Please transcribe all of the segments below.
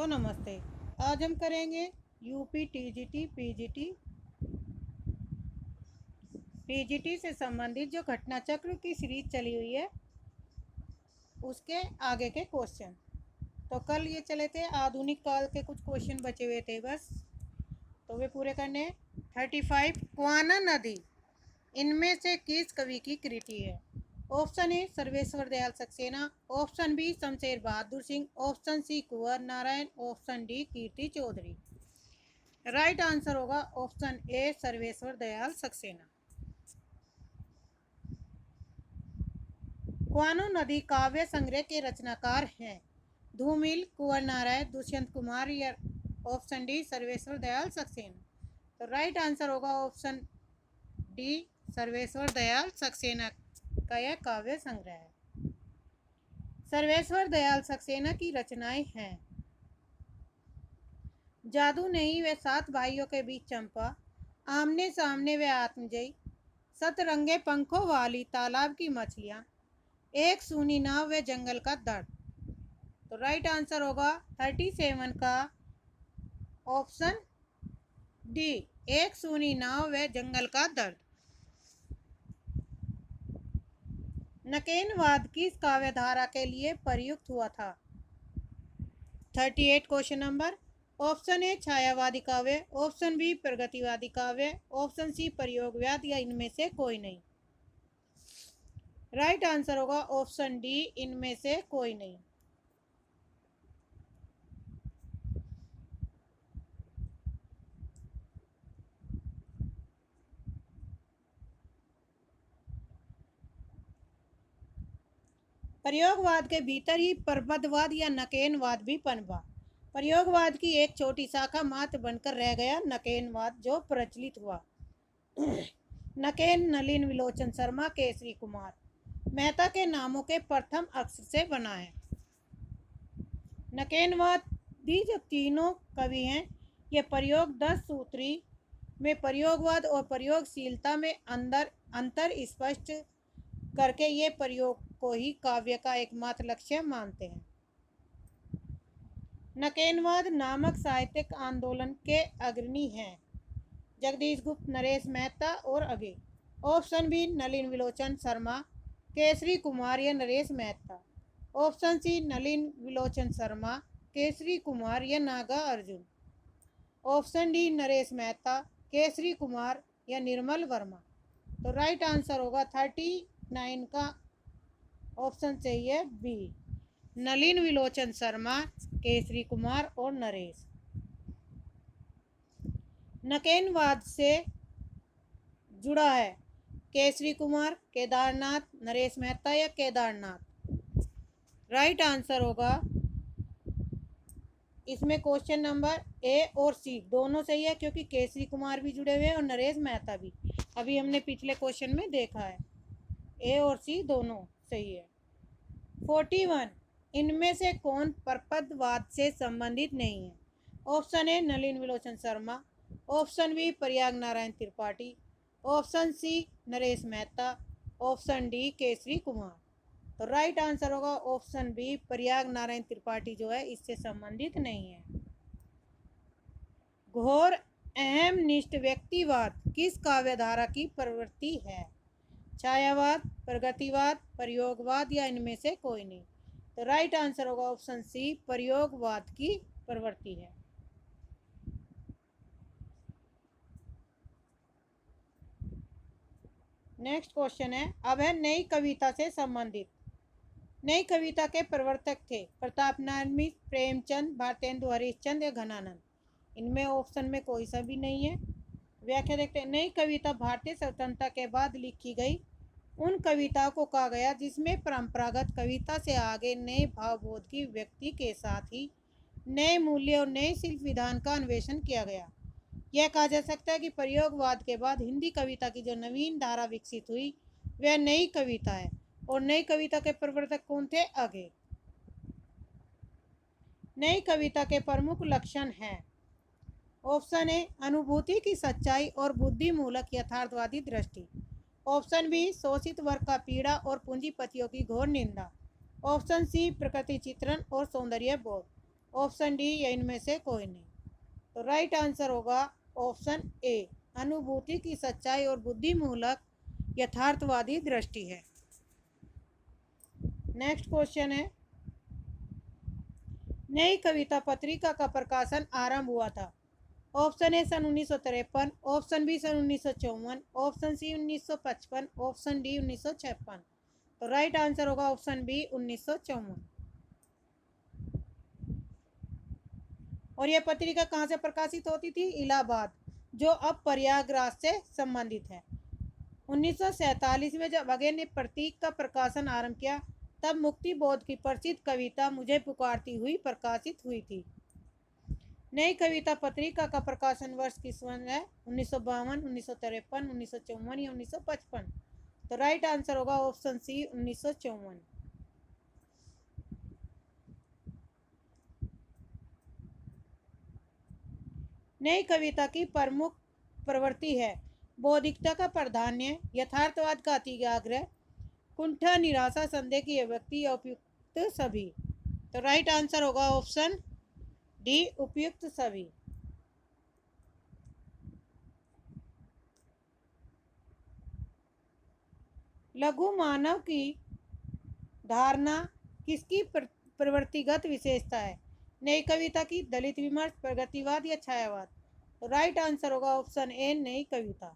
तो नमस्ते। आज हम करेंगे यूपी टीजीटी पीजीटी से संबंधित जो घटना चक्र की सीरीज चली हुई है उसके आगे के क्वेश्चन। तो कल ये चले थे आधुनिक काल के, कुछ क्वेश्चन बचे हुए थे बस, तो वे पूरे करने। 35 क्वाना नदी इनमें से किस कवि की कृति है? Option A Sarveshwar Dayal Saxena, option B Shamsher Bahadur Singh, option C Kunwar Narayan, option D Kirti Chaudhary. Right answer होगा ऑप्शन ए सर्वेश्वर दयाल सक्सेना। क्वानो नदी काव्य संग्रह के रचनाकार हैं? धूमिल, कुंवर नारायण, दुष्यंत कुमार या ऑप्शन डी सर्वेश्वर दयाल सक्सेना। तो राइट आंसर होगा ऑप्शन डी सर्वेश्वर दयाल सक्सेना का यह काव्य संग्रह है। सर्वेश्वर दयाल सक्सेना की रचनाएं हैं जादू नहीं व 7 भाइयों के बीच चंपा, आमने सामने व आत्मजयी, सतरंगे पंखों वाली तालाब की मछलियां, एक सूनी नाव व जंगल का दर्द। तो राइट आंसर होगा 37 का ऑप्शन डी, एक सूनी नाव व जंगल का दर्द। नकेनवाद किस काव्यधारा के लिए प्रयुक्त हुआ था? 38 क्वेश्चन नंबर। ऑप्शन ए छायावादी काव्य, ऑप्शन बी प्रगतिवादी काव्य, ऑप्शन सी प्रयोगवाद या इनमें से कोई नहीं। राइट आंसर होगा ऑप्शन डी, इनमें से कोई नहीं। प्रयोगवाद के भीतर ही प्रबद्धवाद या नकेनवाद भी पनपा। प्रयोगवाद की एक छोटी शाखा मात्र बनकर रह गया नकेनवाद, जो प्रचलित हुआ। नकेन नलिन विलोचन शर्मा केसरी कुमार मेहता के नामों के प्रथम अक्षर से बना है। नकेनवादी जो तीनों कवि हैं ये प्रयोग 10 सूत्री में प्रयोगवाद और प्रयोगशीलता में अंतर स्पष्ट करके ये प्रयोग को ही काव्य का एकमात्र लक्ष्य मानते हैं। नकेनवाद नामक साहित्यिक आंदोलन के अग्रणी हैं जगदीश गुप्त, नरेश मेहता और अगे। ऑप्शन बी नलिन विलोचन शर्मा, केसरी कुमार या नरेश मेहता। ऑप्शन सी नलिन विलोचन शर्मा, केसरी कुमार या नागा अर्जुन। ऑप्शन डी नरेश मेहता, केसरी कुमार या निर्मल वर्मा। तो राइट आंसर होगा 39 का ऑप्शन सही है बी, नलिन विलोचन शर्मा, केसरी कुमार और नरेश। नकेनवाद से जुड़ा है केसरी कुमार, केदारनाथ, नरेश मेहता या केदारनाथ। राइट आंसर होगा इसमें क्वेश्चन नंबर ए और सी दोनों सही है, क्योंकि केसरी कुमार भी जुड़े हुए हैं और नरेश मेहता भी। अभी हमने पिछले क्वेश्चन में देखा है, ए और सी दोनों सही है। 41 इनमें से कौन प्रपदवाद से संबंधित नहीं है? Option A Nalin Vilochan Sharma, option B Prayag Narayan Tripathi, option C Naresh Mehta, option D Kesari Kumar. तो राइट आंसर होगा ऑप्शन बी, प्रयाग नारायण त्रिपाठी जो है इससे संबंधित नहीं है। घोर अहम निष्ठ व्यक्तिवाद किस काव्यधारा की प्रवृत्ति है? छायावाद, प्रगतिवाद, प्रयोगवाद या इनमें से कोई नहीं। तो राइट आंसर होगा ऑप्शन सी, प्रयोगवाद की प्रवृत्ति है। नेक्स्ट क्वेश्चन है, अब है नई कविता से संबंधित। नई कविता के प्रवर्तक थे प्रताप नारायण, प्रेमचंद, भारतेंदु हरिश्चंद्र या घनानंद। इनमें ऑप्शन में कोई सा भी नहीं है। व्याख्या देखते हैं। नई कविता भारतीय स्वतंत्रता के बाद लिखी गई उन कविताओं को कहा गया जिसमें परंपरागत कविता से आगे नए भावबोध की व्यक्ति के साथ ही नए मूल्य और नए शिल्प विधान का अन्वेषण किया गया। यह कहा जा सकता है कि प्रयोगवाद के बाद हिंदी कविता की जो नवीन धारा विकसित हुई वह नई कविता है, और नई कविता के प्रवर्तक कौन थे? अगे। नई कविता के प्रमुख लक्षण हैं। ऑप्शन ए अनुभूति की सच्चाई और बुद्धिमूलक यथार्थवादी दृष्टि। ऑप्शन बी शोषित वर्ग का पीड़ा और पूंजीपतियों की घोर निंदा। ऑप्शन सी प्रकृति चित्रण और सौंदर्य बोध। ऑप्शन डी या इनमें से कोई नहीं। तो राइट आंसर होगा ऑप्शन ए, अनुभूति की सच्चाई और बुद्धिमूलक यथार्थवादी दृष्टि है। नेक्स्ट क्वेश्चन है, नई कविता पत्रिका का प्रकाशन आरंभ हुआ था। ऑप्शन ए सन 1953, ऑप्शन बी सन 1954, ऑप्शन सी 1955, ऑप्शन डी 1956। तो राइट आंसर होगा ऑप्शन बी 1954। और यह पत्रिका कहाँ से प्रकाशित होती थी? इलाहाबाद, जो अब प्रयागराज से संबंधित है। 1947 में जब अगे ने प्रतीक का प्रकाशन आरंभ किया, तब मुक्ति बोध की प्रसिद्ध कविता मुझे पुकारती हुई प्रकाशित हुई थी। नई कविता पत्रिका का प्रकाशन वर्ष किस वर्ष है? 1952, 1953, 1954 या 1955। तो राइट आंसर होगा ऑप्शन सी 1954। नई कविता की प्रमुख प्रवृत्ति है बौद्धिकता का प्राधान्य, यथार्थवाद का अतिआग्रह, कुंठा, निराशा, संदेह की अभिव्यक्ति या उपयुक्त सभी। तो राइट आंसर होगा ऑप्शन डी, उपयुक्त सभी। लघु मानव की धारणा किसकी प्रवृत्तिगत विशेषता है? नई कविता की, दलित विमर्श, प्रगतिवाद या छायावाद। तो राइट आंसर होगा ऑप्शन ए, नई कविता।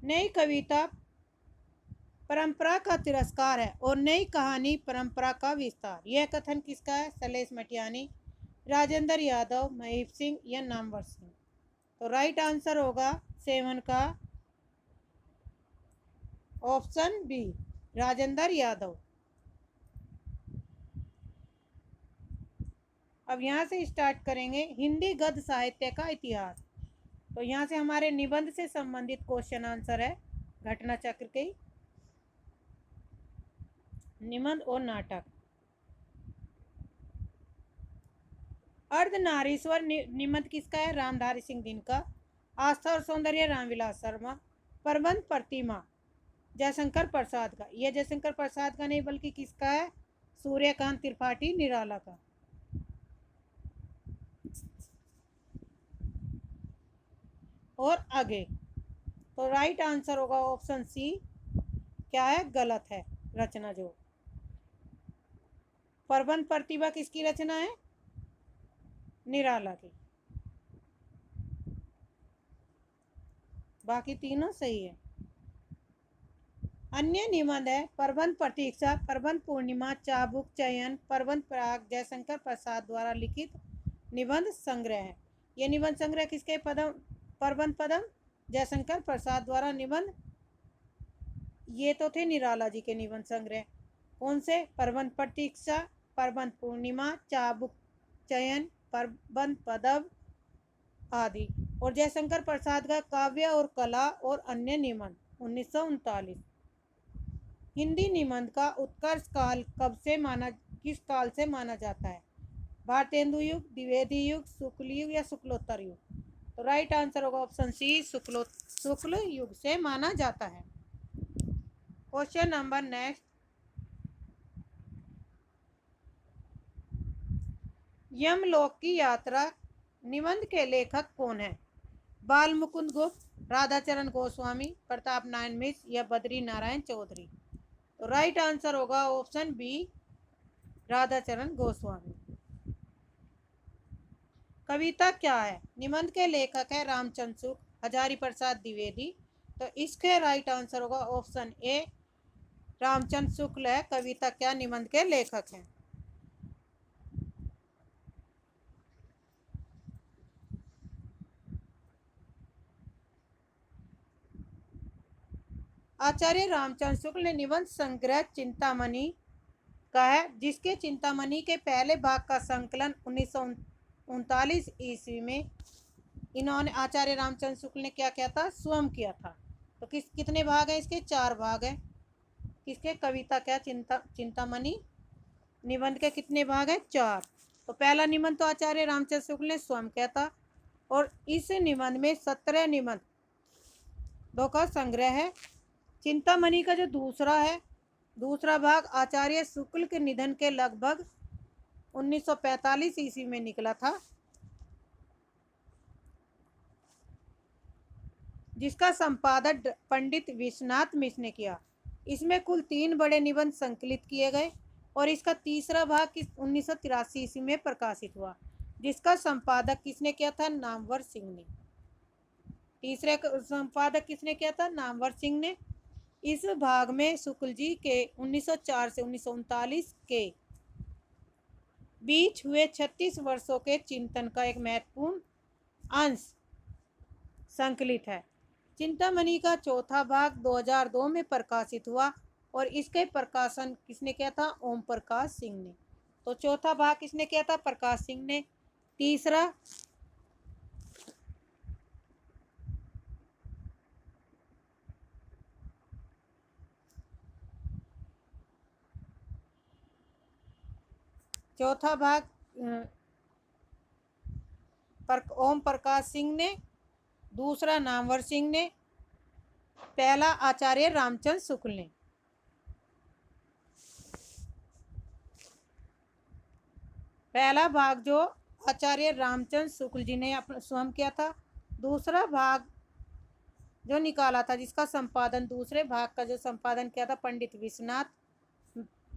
नई कविता परंपरा का तिरस्कार है और नई कहानी परंपरा का विस्तार। यह कथन किसका है? सलेश मटियानी, राजेंद्र यादव, महीप सिंह या नामवर सिंह। तो राइट आंसर होगा 7 का ऑप्शन बी, राजेंद्र यादव। अब यहाँ से स्टार्ट करेंगे हिंदी गद्य साहित्य का इतिहास। तो यहाँ से हमारे निबंध से संबंधित क्वेश्चन आंसर है, घटना चक्र के निबंध और नाटक। अर्धनारीश्वर निबंध किसका है? रामधारी सिंह दिनकर। आस्था और सौंदर्य रामविलास शर्मा। प्रबंध प्रतिमा जयशंकर प्रसाद का। यह जयशंकर प्रसाद का नहीं बल्कि किसका है? सूर्यकांत त्रिपाठी निराला का। और आगे तो राइट आंसर होगा ऑप्शन सी, क्या है? गलत है रचना। जो प्रबंध प्रतिभा किसकी रचना है? निराला की। बाकी तीनों सही है। अन्य निबंध है प्रबंध प्रतीक्षा, प्रबंध पूर्णिमा, चाबुक चयन, प्रबंध पराग जयशंकर प्रसाद द्वारा लिखित निबंध संग्रह है। ये निबंध संग्रह किसके प्रबंध पदम जयशंकर प्रसाद द्वारा निबंध, ये तो थे निराला जी के निबंध संग्रह। कौन से? प्रबंध प्रतीक्षा, प्रबंध पूर्णिमा, चाबुक चयन, प्रबंध पदम आदि। और जयशंकर प्रसाद का काव्य और कला और अन्य निबंध 1939। हिंदी निबंध का उत्कर्ष काल किस काल से माना जाता है? भारतेंदु युग, द्विवेदी युग, शुक्ल युग या शुक्लोत्तर युग। तो राइट आंसर होगा ऑप्शन सी, शुक्ल युग से माना जाता है। क्वेश्चन नंबर नेक्स्ट, यमलोक की यात्रा निबंध के लेखक कौन है? बाल मुकुंद गुप्त, राधाचरण गोस्वामी, प्रताप नारायण मिश्र या बद्री नारायण चौधरी। तो राइट आंसर होगा ऑप्शन बी, राधाचरण गोस्वामी। कविता क्या है? निबंध के लेखक है रामचंद्र शुक्ल, हजारी प्रसाद द्विवेदी। तो इसके राइट आंसर होगा ऑप्शन ए, रामचंद्र शुक्ल है कविता क्या निबंध के लेखक हैं। आचार्य रामचंद्र शुक्ल ने निबंध संग्रह चिंतामणि का है, जिसके चिंतामणि के पहले भाग का संकलन 1939 ईस्वी में इन्होंने आचार्य रामचंद्र शुक्ल ने क्या किया था? स्वयं किया था। तो कितने भाग हैं इसके? 4 भाग हैं। किसके? कविता क्या चिंतामणि निबंध के कितने भाग हैं? 4। तो पहला निबंध तो आचार्य रामचंद्र शुक्ल ने स्वयं किया था और इस निबंध में 17 निबंधों का संग्रह है। चिंतामणि का जो दूसरा है दूसरा भाग आचार्य शुक्ल के निधन के लगभग 1945 ईस्वी में निकला था, जिसका संपादन पंडित विश्वनाथ मिश्र ने किया। इसमें कुल 3 बड़े निबंध संकलित किए गए और इसका तीसरा भाग 1983 ईस्वी में प्रकाशित हुआ, जिसका संपादक किसने किया था? नामवर सिंह ने। तीसरे संपादक किसने किया था? नामवर सिंह ने। इस भाग में शुक्ल जी के 1904 से 1939 के बीच हुए 36 वर्षों के चिंतन का एक महत्वपूर्ण अंश संकलित है। चिंतामणि का चौथा भाग 2002 में प्रकाशित हुआ और इसके प्रकाशन किसने किया था? ओम प्रकाश सिंह ने। तो चौथा भाग किसने किया था? प्रकाश सिंह ने। तीसरा चौथा भाग ओम प्रकाश सिंह ने, दूसरा नामवर सिंह ने, पहला आचार्य रामचंद्र शुक्ल ने। पहला भाग जो आचार्य रामचंद्र शुक्ल जी ने स्वयं किया था, दूसरा भाग जो निकाला था जिसका संपादन, दूसरे भाग का जो संपादन किया था पंडित विश्वनाथ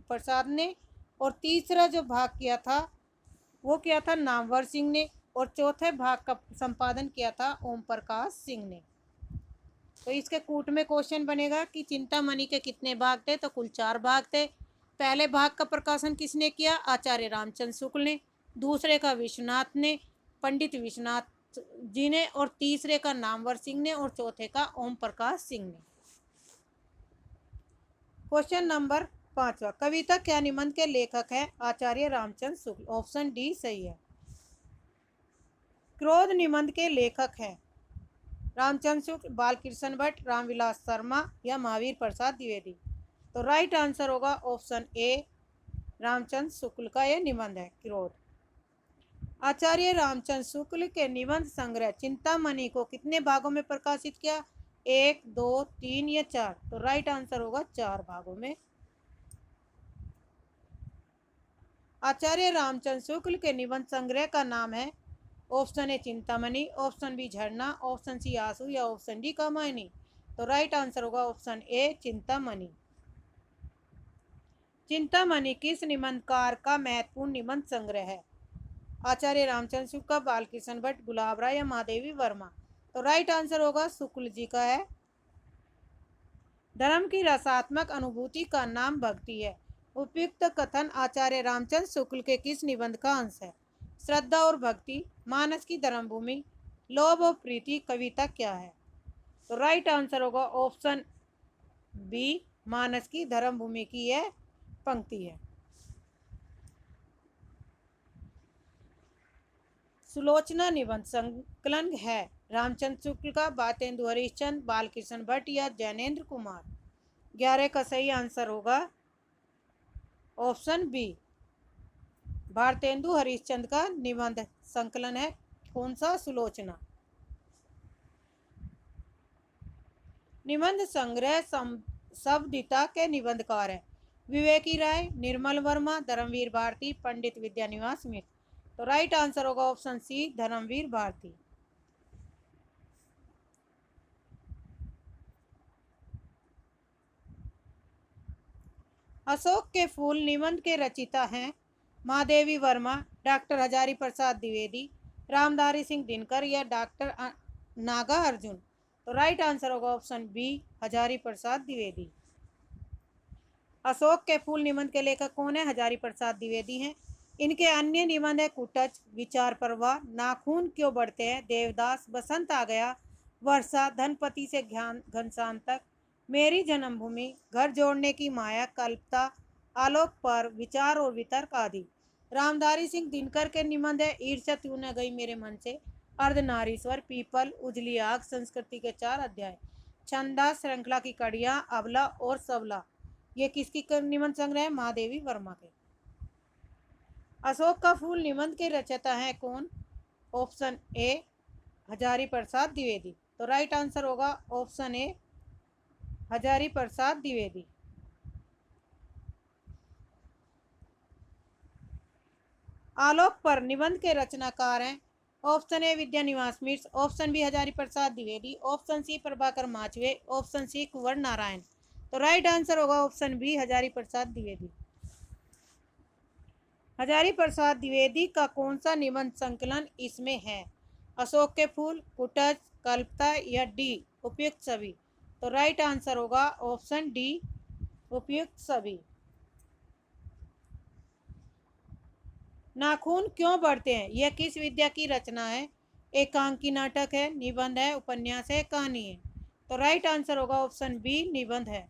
प्रसाद ने, और तीसरा जो भाग किया था वो किया था नामवर सिंह ने, और चौथे भाग का संपादन किया था ओम प्रकाश सिंह ने। तो इसके कूट में क्वेश्चन बनेगा कि चिंतामणि के कितने भाग थे? तो कुल 4 भाग थे। पहले भाग का प्रकाशन किसने किया? आचार्य रामचंद्र शुक्ल ने। दूसरे का विश्वनाथ ने, पंडित विश्वनाथ जी ने, और तीसरे का नामवर सिंह ने, और चौथे का ओम प्रकाश सिंह ने। क्वेश्चन नंबर 5वां, कविता क्या निबंध के लेखक है? आचार्य रामचंद्र शुक्ल। ऑप्शन डी सही है। क्रोध निबंध के लेखक हैं रामचंद्र शुक्ल, बालकृष्ण भट्ट, रामविलास शर्मा या महावीर प्रसाद द्विवेदी। तो राइट आंसर होगा ऑप्शन ए, रामचंद्र शुक्ल का यह निबंध है क्रोध। आचार्य रामचंद्र शुक्ल के निबंध संग्रह चिंतामणि को कितने भागों में प्रकाशित किया? 1, 2, 3 या 4? तो राइट आंसर होगा 4 भागों में। आचार्य रामचंद्र शुक्ल के निबंध संग्रह का नाम है option A Chintamani, option B Jharna, option C Aansu या ऑप्शन डी कामायनी। तो राइट आंसर होगा ऑप्शन ए चिंतामणि। चिंतामणि किस निबंधकार का महत्वपूर्ण निबंध संग्रह है? आचार्य रामचंद्र शुक्ल, बालकृष्ण भट्ट, गुलाब राय या महादेवी वर्मा। तो राइट आंसर होगा शुक्ल जी का है। धर्म की रसात्मक अनुभूति का नाम भक्ति है। उपयुक्त कथन आचार्य रामचंद्र शुक्ल के किस निबंध का अंश है? श्रद्धा और भक्ति, मानस की धर्मभूमि, लोभ और प्रीति, कविता क्या है? तो राइट आंसर होगा ऑप्शन बी, मानस की धर्मभूमि की यह पंक्ति है। सुलोचना निबंध संकलन है रामचंद्र शुक्ल का, बातेंदु हरिश्चंद्र, बालकृष्ण भट्ट या जैनेन्द्र कुमार। 11 का सही आंसर होगा ऑप्शन बी, भारतेंदु हरिश्चंद्र का निबंध संकलन है। कौन सा? सुलोचना। निबंध संग्रह शब्दिता के निबंधकार है विवेकी राय, निर्मल वर्मा, धर्मवीर भारती, पंडित विद्यानिवास मिश्र। तो राइट आंसर होगा ऑप्शन सी, धर्मवीर भारती। अशोक के फूल निबंध के रचिता हैं महादेवी वर्मा, डॉक्टर हजारी प्रसाद द्विवेदी, रामधारी सिंह दिनकर या डॉक्टर नागा अर्जुन। तो राइट आंसर होगा ऑप्शन बी, हजारी प्रसाद द्विवेदी। अशोक के फूल निबंध के लेखक कौन है? हजारी प्रसाद द्विवेदी हैं। इनके अन्य निबंध है कुटच, विचार प्रवाह, नाखून क्यों बढ़ते हैं, देवदास, बसंत आ गया, वर्षा, धनपति से घनश्याम तक, मेरी जन्मभूमि, घर जोड़ने की माया, कल्पता, आलोक पर, विचार और वितर्क आदि। रामधारी सिंह दिनकर के निबंध है ईर्ष्या तू न गई मेरे मन से, अर्धनारीश्वर, पीपल, उजली आग, संस्कृति के 4 अध्याय, छंदा, श्रृंखला की कड़ियां, अबला और सबला। ये किसकी निबंध संग्रह है? महादेवी वर्मा के। अशोक का फूल निबंध के रचयिता हैं कौन? Option A, Hazari Prasad Dwivedi. तो राइट आंसर होगा ऑप्शन ए, हजारी प्रसाद द्विवेदी। आलोक पर निबंध के रचनाकार हैं। Option A Vidya Niwas Mishra, option B Hazari Prasad Dwivedi, option C Prabhakar Machwe, option C Kunwar Narayan. तो राइट आंसर होगा ऑप्शन बी हजारी प्रसाद द्विवेदी। हजारी प्रसाद द्विवेदी का कौन सा निबंध संकलन इसमें है? अशोक के फूल, कुटज, कल्पता या डी उपयुक्त सभी। तो राइट आंसर होगा ऑप्शन डी उपयुक्त सभी। नाखून क्यों बढ़ते हैं यह किस विद्या की रचना है? एकांकी नाटक है, निबंध है, उपन्यास है, कहानी है। तो राइट आंसर होगा ऑप्शन बी निबंध है।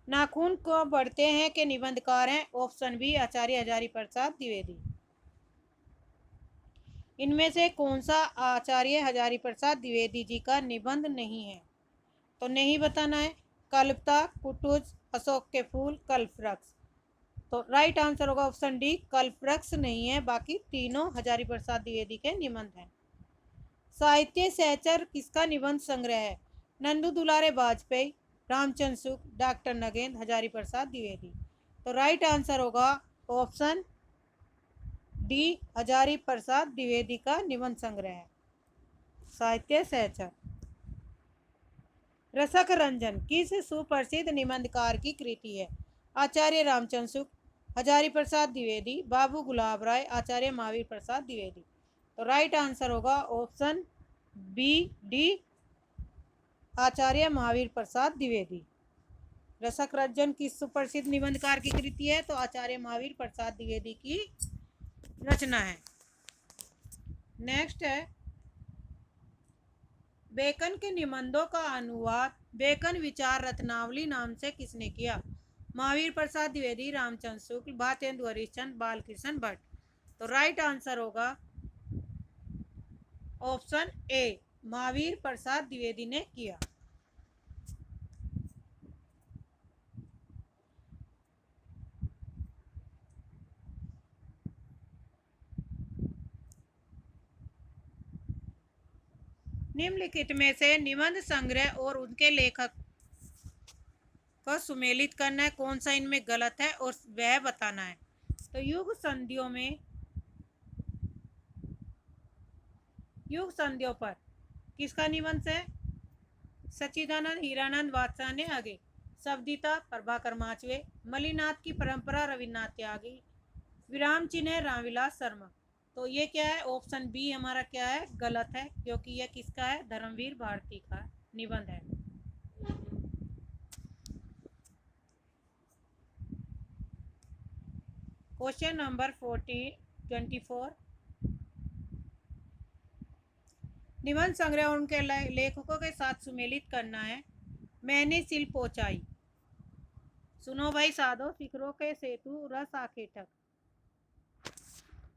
नाखून क्यों बढ़ते हैं के निबंधकार हैं? ऑप्शन बी आचार्य हजारी प्रसाद द्विवेदी। इनमें से कौन सा आचार्य हजारी प्रसाद द्विवेदी जी का निबंध नहीं है? तो नहीं बताना है। कल्पता, कुटुज, अशोक के फूल, कल्पवृक्ष। तो राइट आंसर होगा ऑप्शन डी कल्पवृक्ष नहीं है, बाकी तीनों हजारी प्रसाद द्विवेदी के निबंध हैं। साहित्य सहचर किसका निबंध संग्रह है? नंदू दुलारे वाजपेयी, रामचंद्र शुक्ल, डॉक्टर नगेंद्र, हजारी प्रसाद द्विवेदी। तो राइट आंसर होगा ऑप्शन डी हजारी प्रसाद द्विवेदी का निबंध संग्रह है साहित्य सहचर। रसक रंजन किस सुप्रसिद्ध निबंधकार की कृति है? आचार्य रामचंद्र शुक्ल, हजारी प्रसाद द्विवेदी, बाबू गुलाब राय, आचार्य महावीर प्रसाद द्विवेदी। तो राइट आंसर होगा ऑप्शन बी डी आचार्य महावीर प्रसाद द्विवेदी। रसक रंजन किस सुप्रसिद्ध निबंधकार की कृति है? तो आचार्य महावीर प्रसाद द्विवेदी की रचना है। नेक्स्ट है बेकन के निबंधों का अनुवाद बेकन विचार रत्नावली नाम से किसने किया? महावीर प्रसाद द्विवेदी, रामचंद्र शुक्ल, भारतेंदु हरिश्चंद्र, बालकृष्ण भट्ट। तो राइट आंसर होगा ऑप्शन ए महावीर प्रसाद द्विवेदी ने किया। निम्नलिखित में से निबंध संग्रह और उनके लेखक को सुमेलित करना है, कौन सा इनमें गलत है और वह बताना है। तो युग संधियों पर किसका निबंध है? सच्चिदानंद हीरानंद वात्स्यायन ने आगे, शब्दिता प्रभाकर माचवे, मलिनाथ की परंपरा रविन्द्रनाथ त्यागी, विराम चिन्ह रामविलास शर्मा। तो ये क्या है? ऑप्शन बी हमारा क्या है? गलत है, क्योंकि यह किसका है? धर्मवीर भारती का निबंध है। क्वेश्चन नंबर 24 निबंध संग्रह और उनके लेखकों के साथ सुमेलित करना है। मैंने सिल पहुंचाई, सुनो भाई साधो, शिखरों के सेतु, रस आखेटक।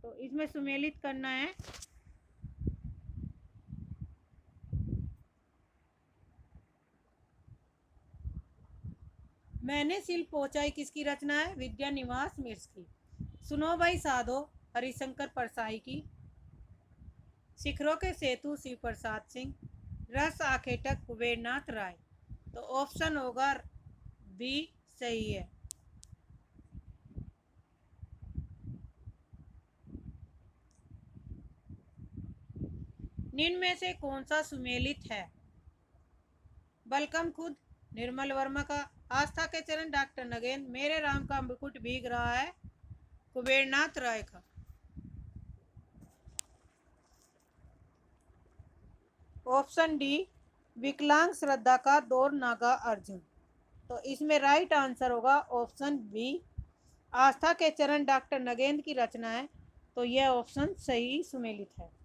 तो इसमें सुमेलित करना है। मैंने सिल पहुंचाई किसकी रचना है? विद्या निवास मिश्र की। सुनो भाई साधो हरिशंकर परसाई की। शिखरों के सेतु शिव प्रसाद सिंह, रस आखेटक कुबेरनाथ राय। तो ऑप्शन होगा बी सही है। निम्न में से कौन सा सुमेलित है? बलकम खुद निर्मल वर्मा का, आस्था के चरण डॉक्टर नगेंद्र, मेरे राम का मुकुट भीग रहा है कुबेरनाथ राय का। ऑप्शन डी विकलांग श्रद्धा का दौर नागा अर्जुन। तो इसमें राइट आंसर होगा ऑप्शन बी आस्था के चरण डॉक्टर नगेंद्र की रचना है। तो यह ऑप्शन सही सुमेलित है।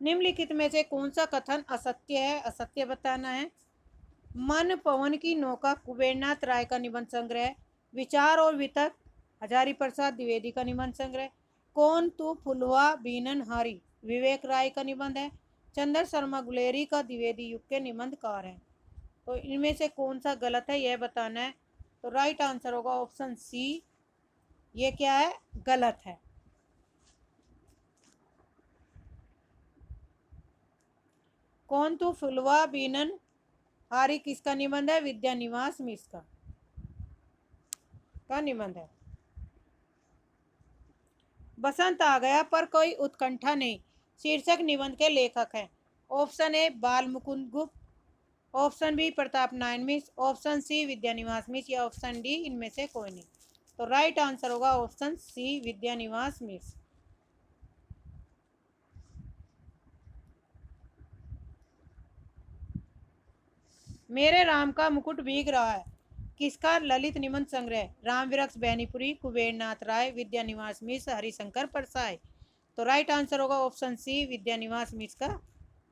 निम्नलिखित में से कौन सा कथन असत्य है? असत्य बताना है। मन पवन की नौका कुबेरनाथ राय का निबंध संग्रह, विचार और वितर्क हजारी प्रसाद द्विवेदी का निबंध संग्रह, कौन तू फुलवा बीनन हारी विवेक राय का निबंध है, चंद्र शर्मा गुलेरी का द्विवेदी युग के निबंधकार हैं। तो इनमें से कौन सा गलत है यह बताना है। तो राइट आंसर होगा ऑप्शन सी, ये क्या है? गलत है। कौन तू फुलवा बीनन हारी किसका निबंध है? विद्यानिवास मिश्र का निबंध है। बसंत आ गया पर कोई उत्कंठा नहीं शीर्षक निबंध के लेखक हैं। ऑप्शन ए बाल मुकुंद गुप्त, ऑप्शन बी प्रताप नारायण मिश्र, ऑप्शन सी विद्यानिवास मिश्र या ऑप्शन डी इनमें से कोई नहीं। तो राइट आंसर होगा ऑप्शन सी विद्यानिवास मिश्र। मेरे राम का मुकुट भीग रहा है किसका ललित निबंध संग्रह? राम वृक्ष बैनीपुरी, कुबेरनाथ राय, विद्यानिवास मिश्र, हरिशंकर परसाई। तो राइट आंसर होगा ऑप्शन सी विद्यानिवास मिश्र का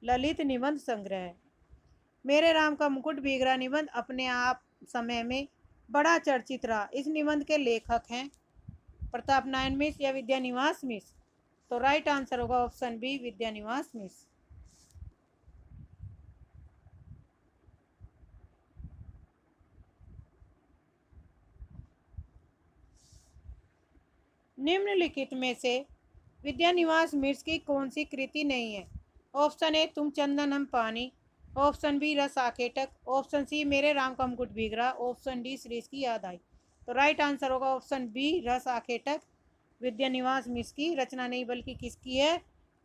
ललित निबंध संग्रह। मेरे राम का मुकुट भीग रहा निबंध अपने आप समय में बड़ा चर्चित रहा। इस निबंध के लेखक हैं प्रताप नारायण मिश्र या विद्यानिवास मिश्र। तो राइट आंसर होगा ऑप्शन बी विद्यानिवास मिश्र। निम्नलिखित में से विद्यानिवास मिश्र की कौन सी कृति नहीं है? ऑप्शन ए तुम चंदन हम पानी, ऑप्शन बी रस आखेटक, ऑप्शन सी मेरे राम का मुकुट भीग रहा, ऑप्शन डी श्रीष की याद आई। तो राइट आंसर होगा ऑप्शन बी रस आखेटक विद्यानिवास मिश्र की रचना नहीं बल्कि किसकी है?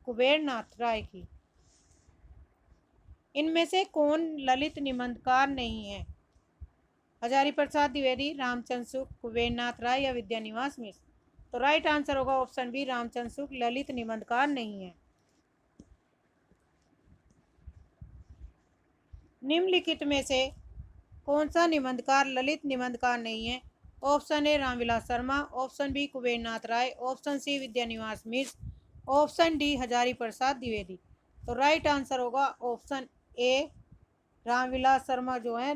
कुबेरनाथ राय की। इनमें से कौन ललित निबंधकार नहीं है? हजारी प्रसाद द्विवेदी, रामचंद्र शुक्ल, कुबेरनाथ राय या विद्यानिवास मिश्र। तो राइट आंसर होगा ऑप्शन बी रामचंद्र शुक्ल ललित निबंधकार नहीं है। निम्नलिखित में से कौन सा निबंधकार ललित निबंधकार नहीं है? Option A Ramvilas Sharma, option B Kubernath Rai, option C Vidyanivas Mishra, option D Hazari Prasad Dwivedi. तो राइट आंसर होगा ऑप्शन ए रामविलास शर्मा जो है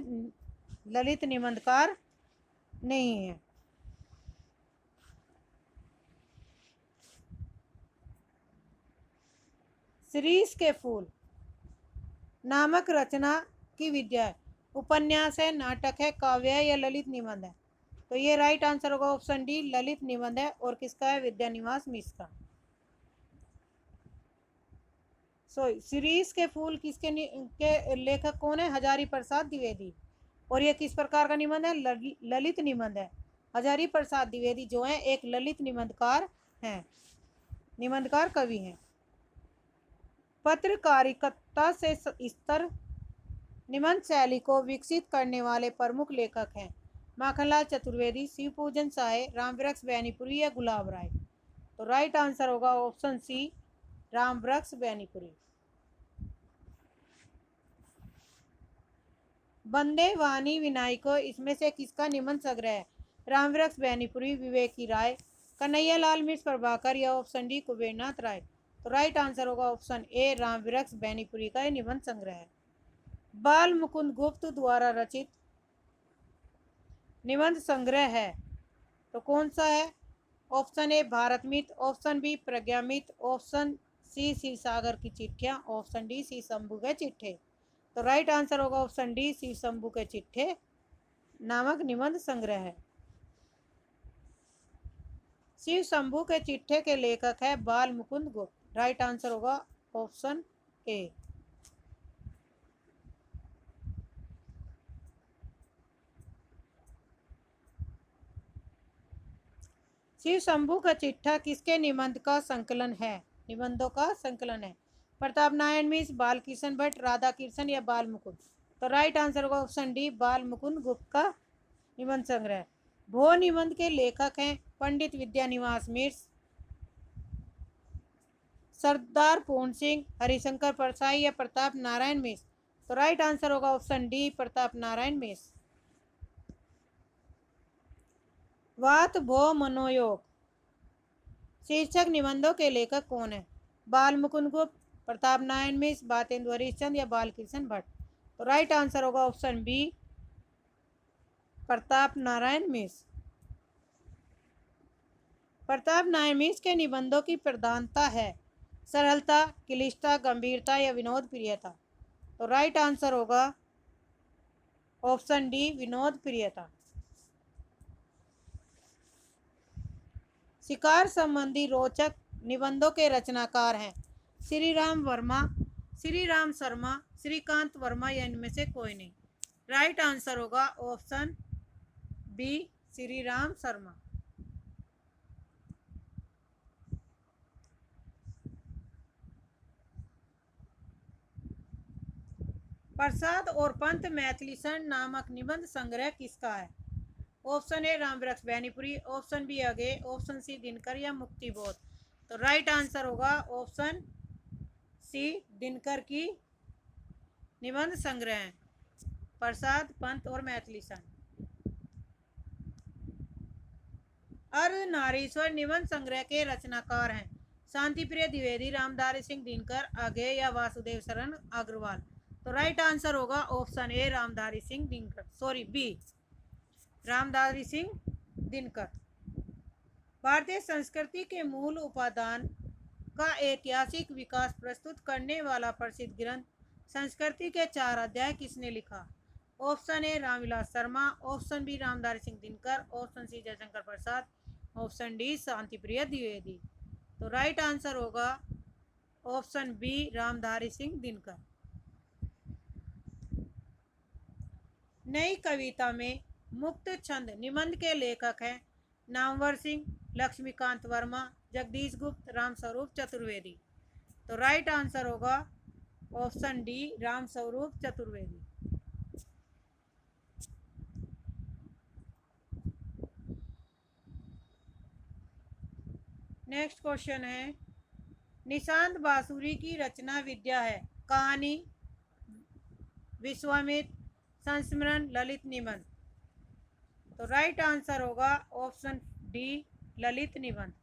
ललित निबंधकार नहीं है। शिरीष के फूल नामक रचना की विद्या है, उपन्यास है, नाटक है, काव्य है या ललित निबंध है? तो ये राइट आंसर होगा ऑप्शन डी ललित निबंध है और किसका है? विद्यानिवास मिश्र का। शिरीष के फूल के लेखक कौन है? हजारी प्रसाद द्विवेदी। और ये किस प्रकार का निबंध है? ललित निबंध है। हजारी प्रसाद द्विवेदी जो है एक ललित निबंधकार हैं, निबंधकार कवि हैं। पत्रकारिता से स्तर निबंध शैली को विकसित करने वाले प्रमुख लेखक हैं माखनलाल चतुर्वेदी, शिवपूजन साय, रामवृक्ष बैनीपुरी या गुलाब राय। तो राइट आंसर होगा ऑप्शन सी रामवृक्ष बैनीपुरी। बंदे वाणी विनायको इसमें से किसका निबंध संग्रह है? रामवृक्ष बैनीपुरी, विवेक की राय, कन्हैयालाल मिश्र प्रभाकर या ऑप्शन डी कुबेरनाथ राय। तो राइट आंसर होगा ऑप्शन ए रामवृक्ष बैनीपुरी का निबंध संग्रह है। बाल मुकुंद गुप्त द्वारा रचित निबंध संग्रह है तो कौन सा है? ऑप्शन ए भारत मित, ऑप्शन बी प्रज्ञामित, ऑप्शन सी शिव सागर की चिट्ठियां, ऑप्शन डी शिव शंभू के चिट्ठे। तो राइट आंसर होगा ऑप्शन डी शिव शंभू के चिट्ठे नामक निबंध संग्रह है। शिव शंभू के चिट्ठे के लेखक है बाल मुकुंद गुप्त। राइट आंसर होगा ऑप्शन ए। शिव शंभू का चिट्ठा किसके निबंध का संकलन है? निबंधों का संकलन है। प्रताप नारायण मिश्र, बाल किशन भट्ट, राधा कृष्ण या बाल मुकुंद। तो राइट आंसर होगा ऑप्शन डी बाल मुकुंद गुप्त का निबंध संग्रह। भो निबंध के लेखक हैं पंडित विद्यानिवास मिश्र, सरदार पूर्ण सिंह, हरिशंकर परसाई या प्रताप नारायण मिश्र। तो राइट आंसर होगा ऑप्शन डी प्रताप नारायण मिश्र। वात भो मनोयोग शीर्षक निबंधों के लेखक कौन है? बाल मुकुंद गुप्त, प्रताप नारायण मिश्र, बातेंदु हरिश्चंद्र या बाल कृष्ण भट्ट। तो राइट आंसर होगा ऑप्शन बी प्रताप नारायण मिश्र। प्रताप नारायण मिश्र के निबंधों की प्रधानता है सरलता, क्लिष्टता, गंभीरता या विनोद प्रियता। तो राइट आंसर होगा ऑप्शन डी विनोद प्रियता। शिकार संबंधी रोचक निबंधों के रचनाकार हैं श्री राम वर्मा, श्री राम शर्मा, श्रीकांत वर्मा या इनमें से कोई नहीं। राइट आंसर होगा ऑप्शन बी श्री राम शर्मा। प्रसाद और पंत मैथिलीशरण नामक निबंध संग्रह किसका है? Option A Ramvriksha Benipuri, option B अगे, ऑप्शन सी दिनकर या मुक्तिबोध। तो राइट आंसर होगा ऑप्शन सी दिनकर की निबंध संग्रह प्रसाद पंत और मैथिलीशरण। अर्धनारीश्वर निबंध संग्रह के रचनाकार हैं शांति प्रिय द्विवेदी, रामधारी सिंह दिनकर, अगे या वासुदेव शरण अग्रवाल। तो राइट आंसर होगा option A Ramdhari Singh Dinkar, sorry B Ramdhari Singh Dinkar. भारतीय संस्कृति के मूल उपादान का ऐतिहासिक विकास प्रस्तुत करने वाला प्रसिद्ध ग्रंथ संस्कृति के 4 अध्याय किसने लिखा? Option A Ramvilas Sharma, option B Ramdhari Singh Dinkar, option C Jaishankar Prasad, option D Shanti Priya Dwivedi. तो राइट आंसर होगा ऑप्शन बी रामधारी सिंह दिनकर। नई कविता में मुक्त छंद निबंध के लेखक हैं नामवर सिंह, लक्ष्मीकांत वर्मा, जगदीश गुप्त, रामस्वरूप चतुर्वेदी। तो राइट आंसर होगा option D Ramswaroop Chaturvedi. Next question है, निशांत बांसुरी की रचना विद्या है? कहानी, विश्वामित्र, संस्मरण, ललित निबंध। तो राइट आंसर होगा ऑप्शन डी ललित निबंध।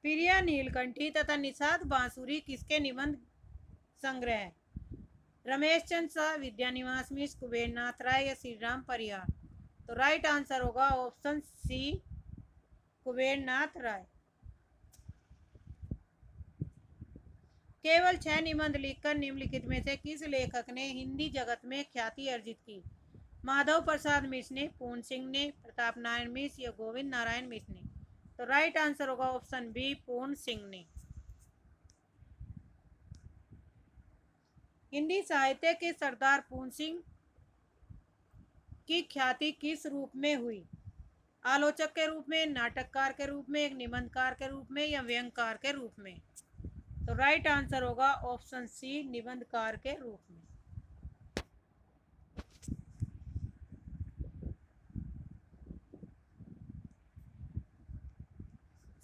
प्रिया नीलकंठी तथा निषाद बांसुरी किसके निबंध संग्रह है? रमेश चंद्र शाह, विद्यानिवास मिश्र, कुबेरनाथ राय या श्री राम परिहार। तो राइट आंसर होगा ऑप्शन सी कुबेरनाथ राय। केवल 6 निबंध लिखकर निम्नलिखित में से किस लेखक ने हिंदी जगत में ख्याति अर्जित की? माधव प्रसाद मिश्र ने, पूर्ण सिंह ने, प्रताप नारायण मिश्र या गोविंद नारायण मिश्र ने। तो राइट आंसर होगा ऑप्शन बी पूर्ण सिंह ने। हिंदी साहित्य के सरदार पूर्ण सिंह की ख्याति किस रूप में हुई? आलोचक के रूप में, नाटककार के रूप में, एक निबंधकार के रूप में या व्यंग्यकार के रूप में। तो राइट आंसर होगा ऑप्शन सी निबंधकार के रूप में।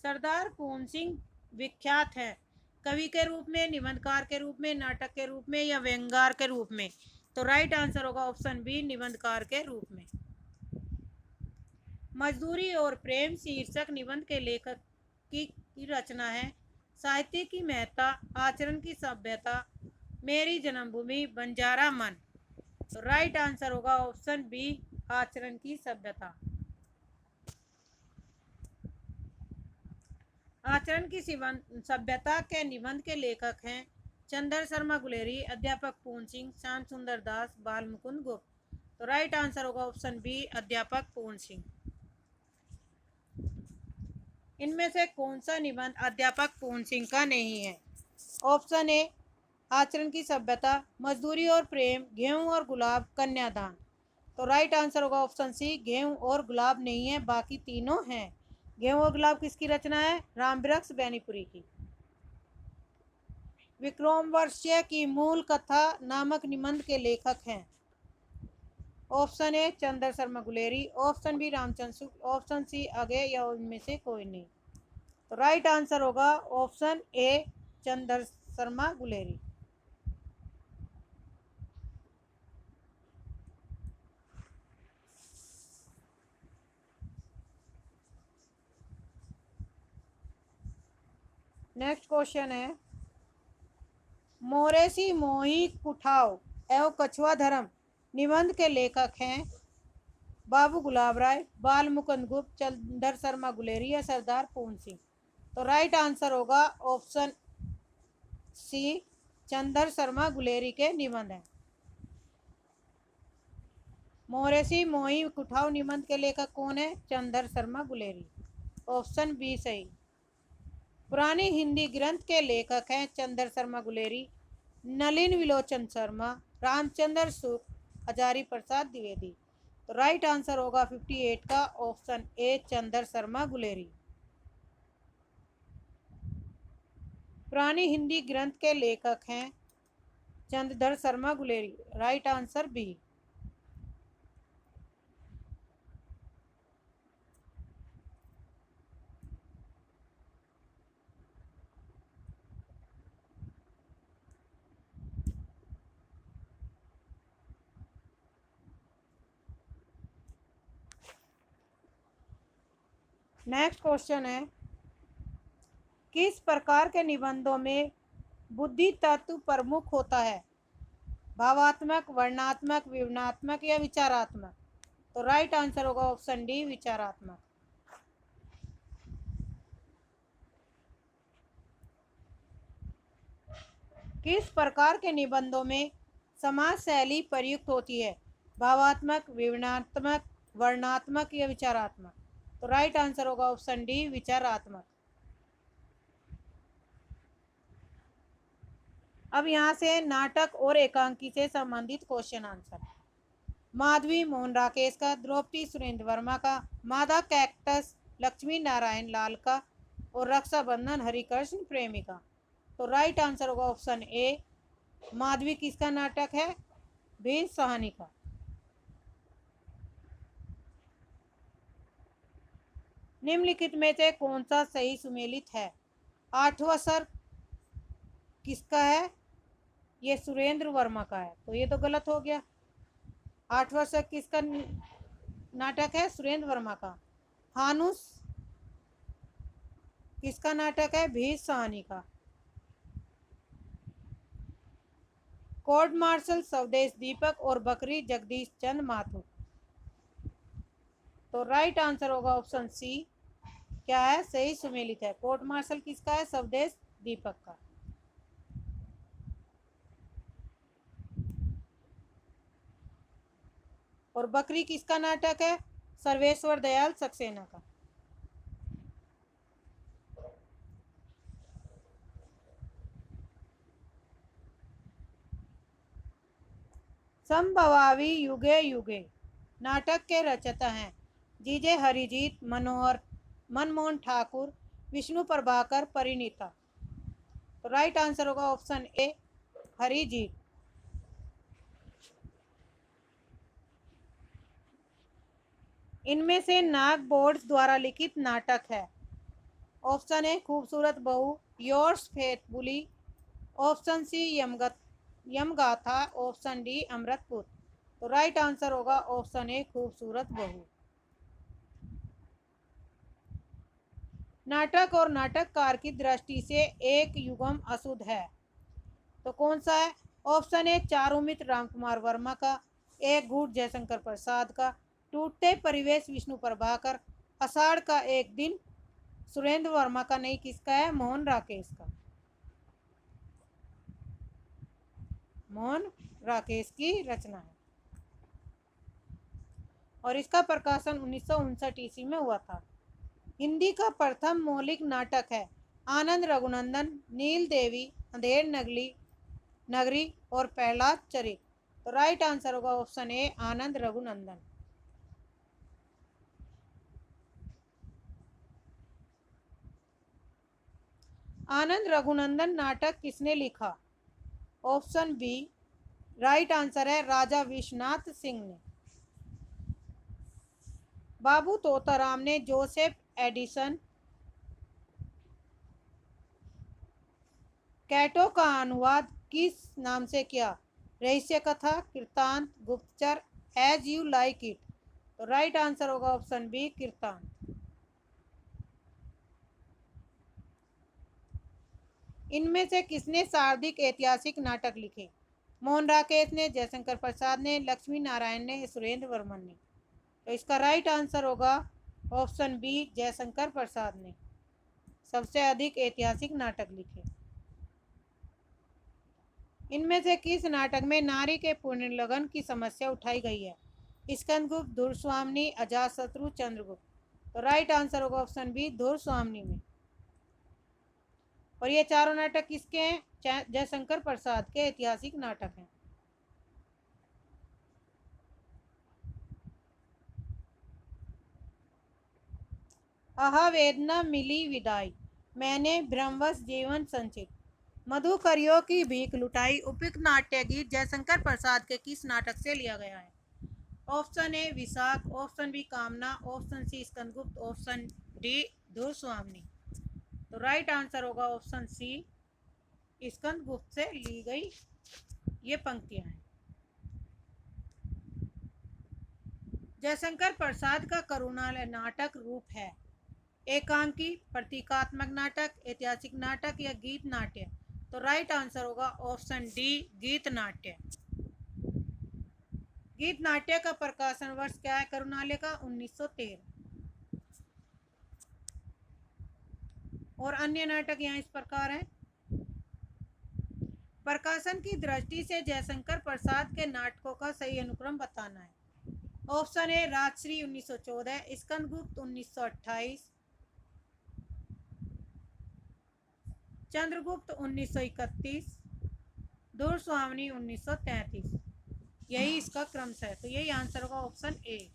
सरदार पूर्ण सिंह विख्यात है कवि के रूप में, निबंधकार के रूप में, नाटक के रूप में या व्यंग्यकार के रूप में। तो राइट आंसर होगा ऑप्शन बी निबंधकार के रूप में। मजदूरी और प्रेम शीर्षक निबंध के लेखक की रचना है साहित्य की महत्ता, आचरण की सभ्यता, मेरी जन्मभूमि, बंजारा मन। तो राइट आंसर होगा ऑप्शन बी आचरण की सभ्यता। आचरण की सभ्यता के निबंध के लेखक हैं चंद्र शर्मा गुलेरी, अध्यापक पूर्ण सिंह, श्याम सुंदर दास, बाल मुकुंद गुप्त। तो राइट आंसर होगा ऑप्शन बी अध्यापक पूर्ण सिंह। इनमें से कौन सा निबंध अध्यापक पूर्ण सिंह का नहीं है? ऑप्शन ए आचरण की सभ्यता, मजदूरी और प्रेम, गेहूं और गुलाब, कन्यादान। तो राइट आंसर होगा ऑप्शन सी गेहूं और गुलाब नहीं है, बाकी तीनों हैं। गेहूं और गुलाब किसकी रचना है? रामवृक्ष बैनीपुरी की। विक्रमोर्वशीय की मूल कथा नामक निबंध के लेखक हैं? Option A Chandra Sharma Guleri, option B Ramchandra Shukla, option C अगे या उनमें से कोई नहीं। तो राइट आंसर होगा option A Chandra Sharma Guleri. Next question है, मोरेसी मोही कुठाव एवं कछुआ धर्म निबंध के लेखक हैं बाबू गुलाब राय, बाल मुकुंद गुप्त, चंद्र शर्मा गुलेरी या सरदार पूर्ण सिंह। तो राइट आंसर होगा ऑप्शन सी चंद्र शर्मा गुलेरी के निबंध हैं। मोरेसी मोही कुठाव निबंध के लेखक कौन है? चंद्र शर्मा गुलेरी। ऑप्शन बी सही। पुरानी हिंदी ग्रंथ के लेखक हैं चंद्र शर्मा गुलेरी, नलिन विलोचन शर्मा, रामचंद्र सुख, हजारी प्रसाद द्विवेदी। तो राइट आंसर होगा 58 का ऑप्शन ए चंद्र शर्मा गुलेरी। पुरानी हिंदी ग्रंथ के लेखक हैं Chandradhar Sharma Guleri. Right answer B. Next question है, किस प्रकार के निबंधों में बुद्धि तत्व प्रमुख होता है? भावात्मक, वर्णनात्मक, विवरणात्मक या विचारात्मक? तो राइट आंसर होगा ऑप्शन डी विचारात्मक। किस प्रकार के निबंधों में समाज शैली प्रयुक्त होती है? भावात्मक, विवरणात्मक, वर्णनात्मक या विचारात्मक? तो राइट आंसर होगा ऑप्शन डी विचारात्मक। अब यहाँ से नाटक और एकांकी से संबंधित क्वेश्चन आंसर। माधवी मोहन राकेश का, द्रौपदी सुरेंद्र वर्मा का, मादा कैक्टस लक्ष्मी नारायण लाल का और रक्षाबंधन हरिकृष्ण प्रेमी का। तो राइट आंसर होगा ऑप्शन ए। माधवी किसका नाटक है? भीम सहानी का। निम्नलिखित में से कौन सा सही सुमेलित है? आठवां सर किसका है? ये सुरेंद्र वर्मा का है, तो ये तो गलत हो गया। आठवां सर किसका नाटक है? सुरेंद्र वर्मा का। हानुस किसका नाटक है? भीम सहानी का। कोर्ट मार्शल स्वदेश दीपक और बकरी जगदीश चंद माथुर। तो राइट आंसर होगा ऑप्शन सी। क्या है? सही सुमेलित है। कोर्ट मार्शल किसका है? स्वदेश दीपक का। और बकरी किसका नाटक है? सर्वेश्वर दयाल सक्सेना का। संभवावी युगे युगे नाटक के रचयिता हैं जीजे हरिजीत, मनमोहन ठाकुर, विष्णु प्रभाकर, परिणीता। तो राइट आंसर होगा ऑप्शन ए हरिजीत। इनमें से नाग बोर्ड्स द्वारा लिखित नाटक है। Option A Khubsurat Bahu, yours faithfully, option C Yamgatha, option D Amritpur. तो राइट आंसर होगा ऑप्शन ए खूबसूरत बहू। नाटक और नाटककार की दृष्टि से एक युगम अशुद्ध है, तो कौन सा है? ऑप्शन ए चारुमित रामकुमार वर्मा का, एक गुट जयशंकर प्रसाद का, टूटते परिवेश विष्णु प्रभाकर, आषाढ़ का एक दिन सुरेंद्र वर्मा का। नहीं, किसका है? मोहन राकेश का। मोहन राकेश की रचना है और इसका प्रकाशन 1959 ईस्वी में हुआ था। हिंदी का प्रथम मौलिक नाटक है आनंद रघुनंदन, नील देवी, अंधेर नगरी और प्रहलाद चरित। तो राइट आंसर होगा ऑप्शन ए आनंद रघुनंदन। आनंद रघुनंदन नाटक किसने लिखा? ऑप्शन बी राइट आंसर है राजा विश्वनाथ सिंह ने। बाबू तोताराम ने जोसेफ एडिसन कैटो का अनुवाद किस नाम से किया? रहस्य कथा, कीर्तांत, गुप्तचर, एज यू लाइक इट। तो राइट आंसर होगा ऑप्शन बी कीर्तांत। इनमें से किसने शाब्दिक ऐतिहासिक नाटक लिखे? मोहन राकेश ने, जयशंकर प्रसाद ने, लक्ष्मी नारायण ने, सुरेंद्र वर्मन ने। तो इसका राइट आंसर होगा ऑप्शन बी जयशंकर प्रसाद ने सबसे अधिक ऐतिहासिक नाटक लिखे। इनमें से किस नाटक में नारी के पुनर्लगन की समस्या उठाई गई है? स्कंदगुप्त, धुरस्वामिनी, अजातशत्रु, चंद्रगुप्त। तो राइट आंसर होगा ऑप्शन बी, धुरस्वामिनी में। और ये चारों नाटक किसके हैं? जयशंकर प्रसाद के ऐतिहासिक नाटक हैं। आहा वेदना मिली विदाई, मैंने ब्रह्मवश जीवन संचित, मधुकरियों की भीख लुटाई, उपयुक्त नाट्य गीत जयशंकर प्रसाद के किस नाटक से लिया गया है? Option A Vishakh, option B Kamna, option C Skandagupta, option D Dhruvaswamini. तो राइट आंसर होगा ऑप्शन सी, स्कंदगुप्त से ली गई ये पंक्तियां हैं। जयशंकर प्रसाद का करुणालय नाटक रूप है एकांकी, प्रतीकात्मक नाटक, ऐतिहासिक नाटक या गीत नाट्य। तो राइट आंसर होगा ऑप्शन डी, गीत नाट्य। गीत नाट्य का प्रकाशन वर्ष क्या है करुणालय का? 1913। और अन्य नाटक यहाँ इस प्रकार हैं। प्रकाशन की दृष्टि से जयशंकर प्रसाद के नाटकों का सही अनुक्रम बताना है। Option A Rajshri 1914, Skandagupta 1928, Chandragupta 1931, Dhruvswamini 1933। यही इसका क्रम है। तो यही आंसर होगा ऑप्शन ए।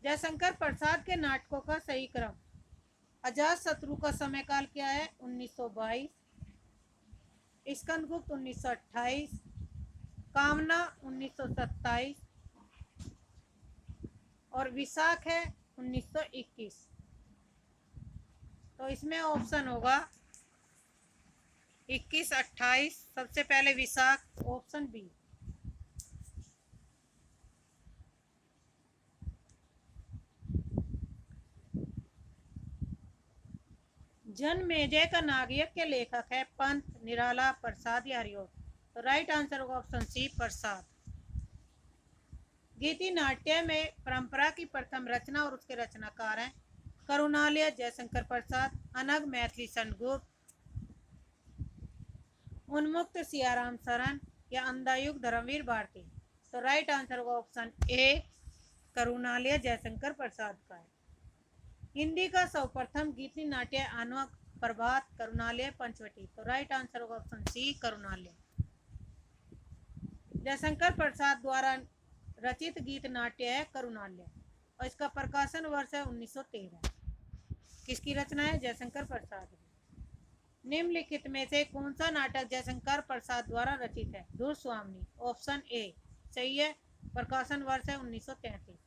जयशंकर प्रसाद के नाटकों का सही क्रम। अजातशत्रु का समय काल क्या है? 1922, स्कंदगुप्त 1928, कामना 1927 और विशाख है 1921। तो इसमें ऑप्शन होगा 21, 28, सबसे पहले विशाख, ऑप्शन बी। जनमेजय का नागयज्ञ के लेखक है पंत, निराला, प्रसाद या हरिओं। तो राइट आंसर होगा ऑप्शन सी, प्रसाद। गीति नाट्य में परंपरा की प्रथम रचना और उसके रचनाकार हैं करुणालय जयशंकर प्रसाद, अनग मैथिली चंद्रगुप्त, उन्मुक्त सियाराम शरण या अंधायुग धर्मवीर भारती। तो राइट आंसर होगा ऑप्शन ए, करुणालय जयशंकर प्रसाद का है। हिंदी का सर्वप्रथम गीति नाट्य आनवक, प्रभात, करुणालय, पंचवटी। तो राइट आंसर होगा ऑप्शन सी, करुणालय। जयशंकर प्रसाद द्वारा रचित गीत नाट्य है करुणालय और इसका प्रकाशन वर्ष है 1913। किसकी रचना है? जयशंकर प्रसाद की। निम्नलिखित में से कौन सा नाटक जयशंकर प्रसाद द्वारा रचित है? धुरस्वामिनी। ऑप्शन ए सही है, प्रकाशन वर्ष है 1933।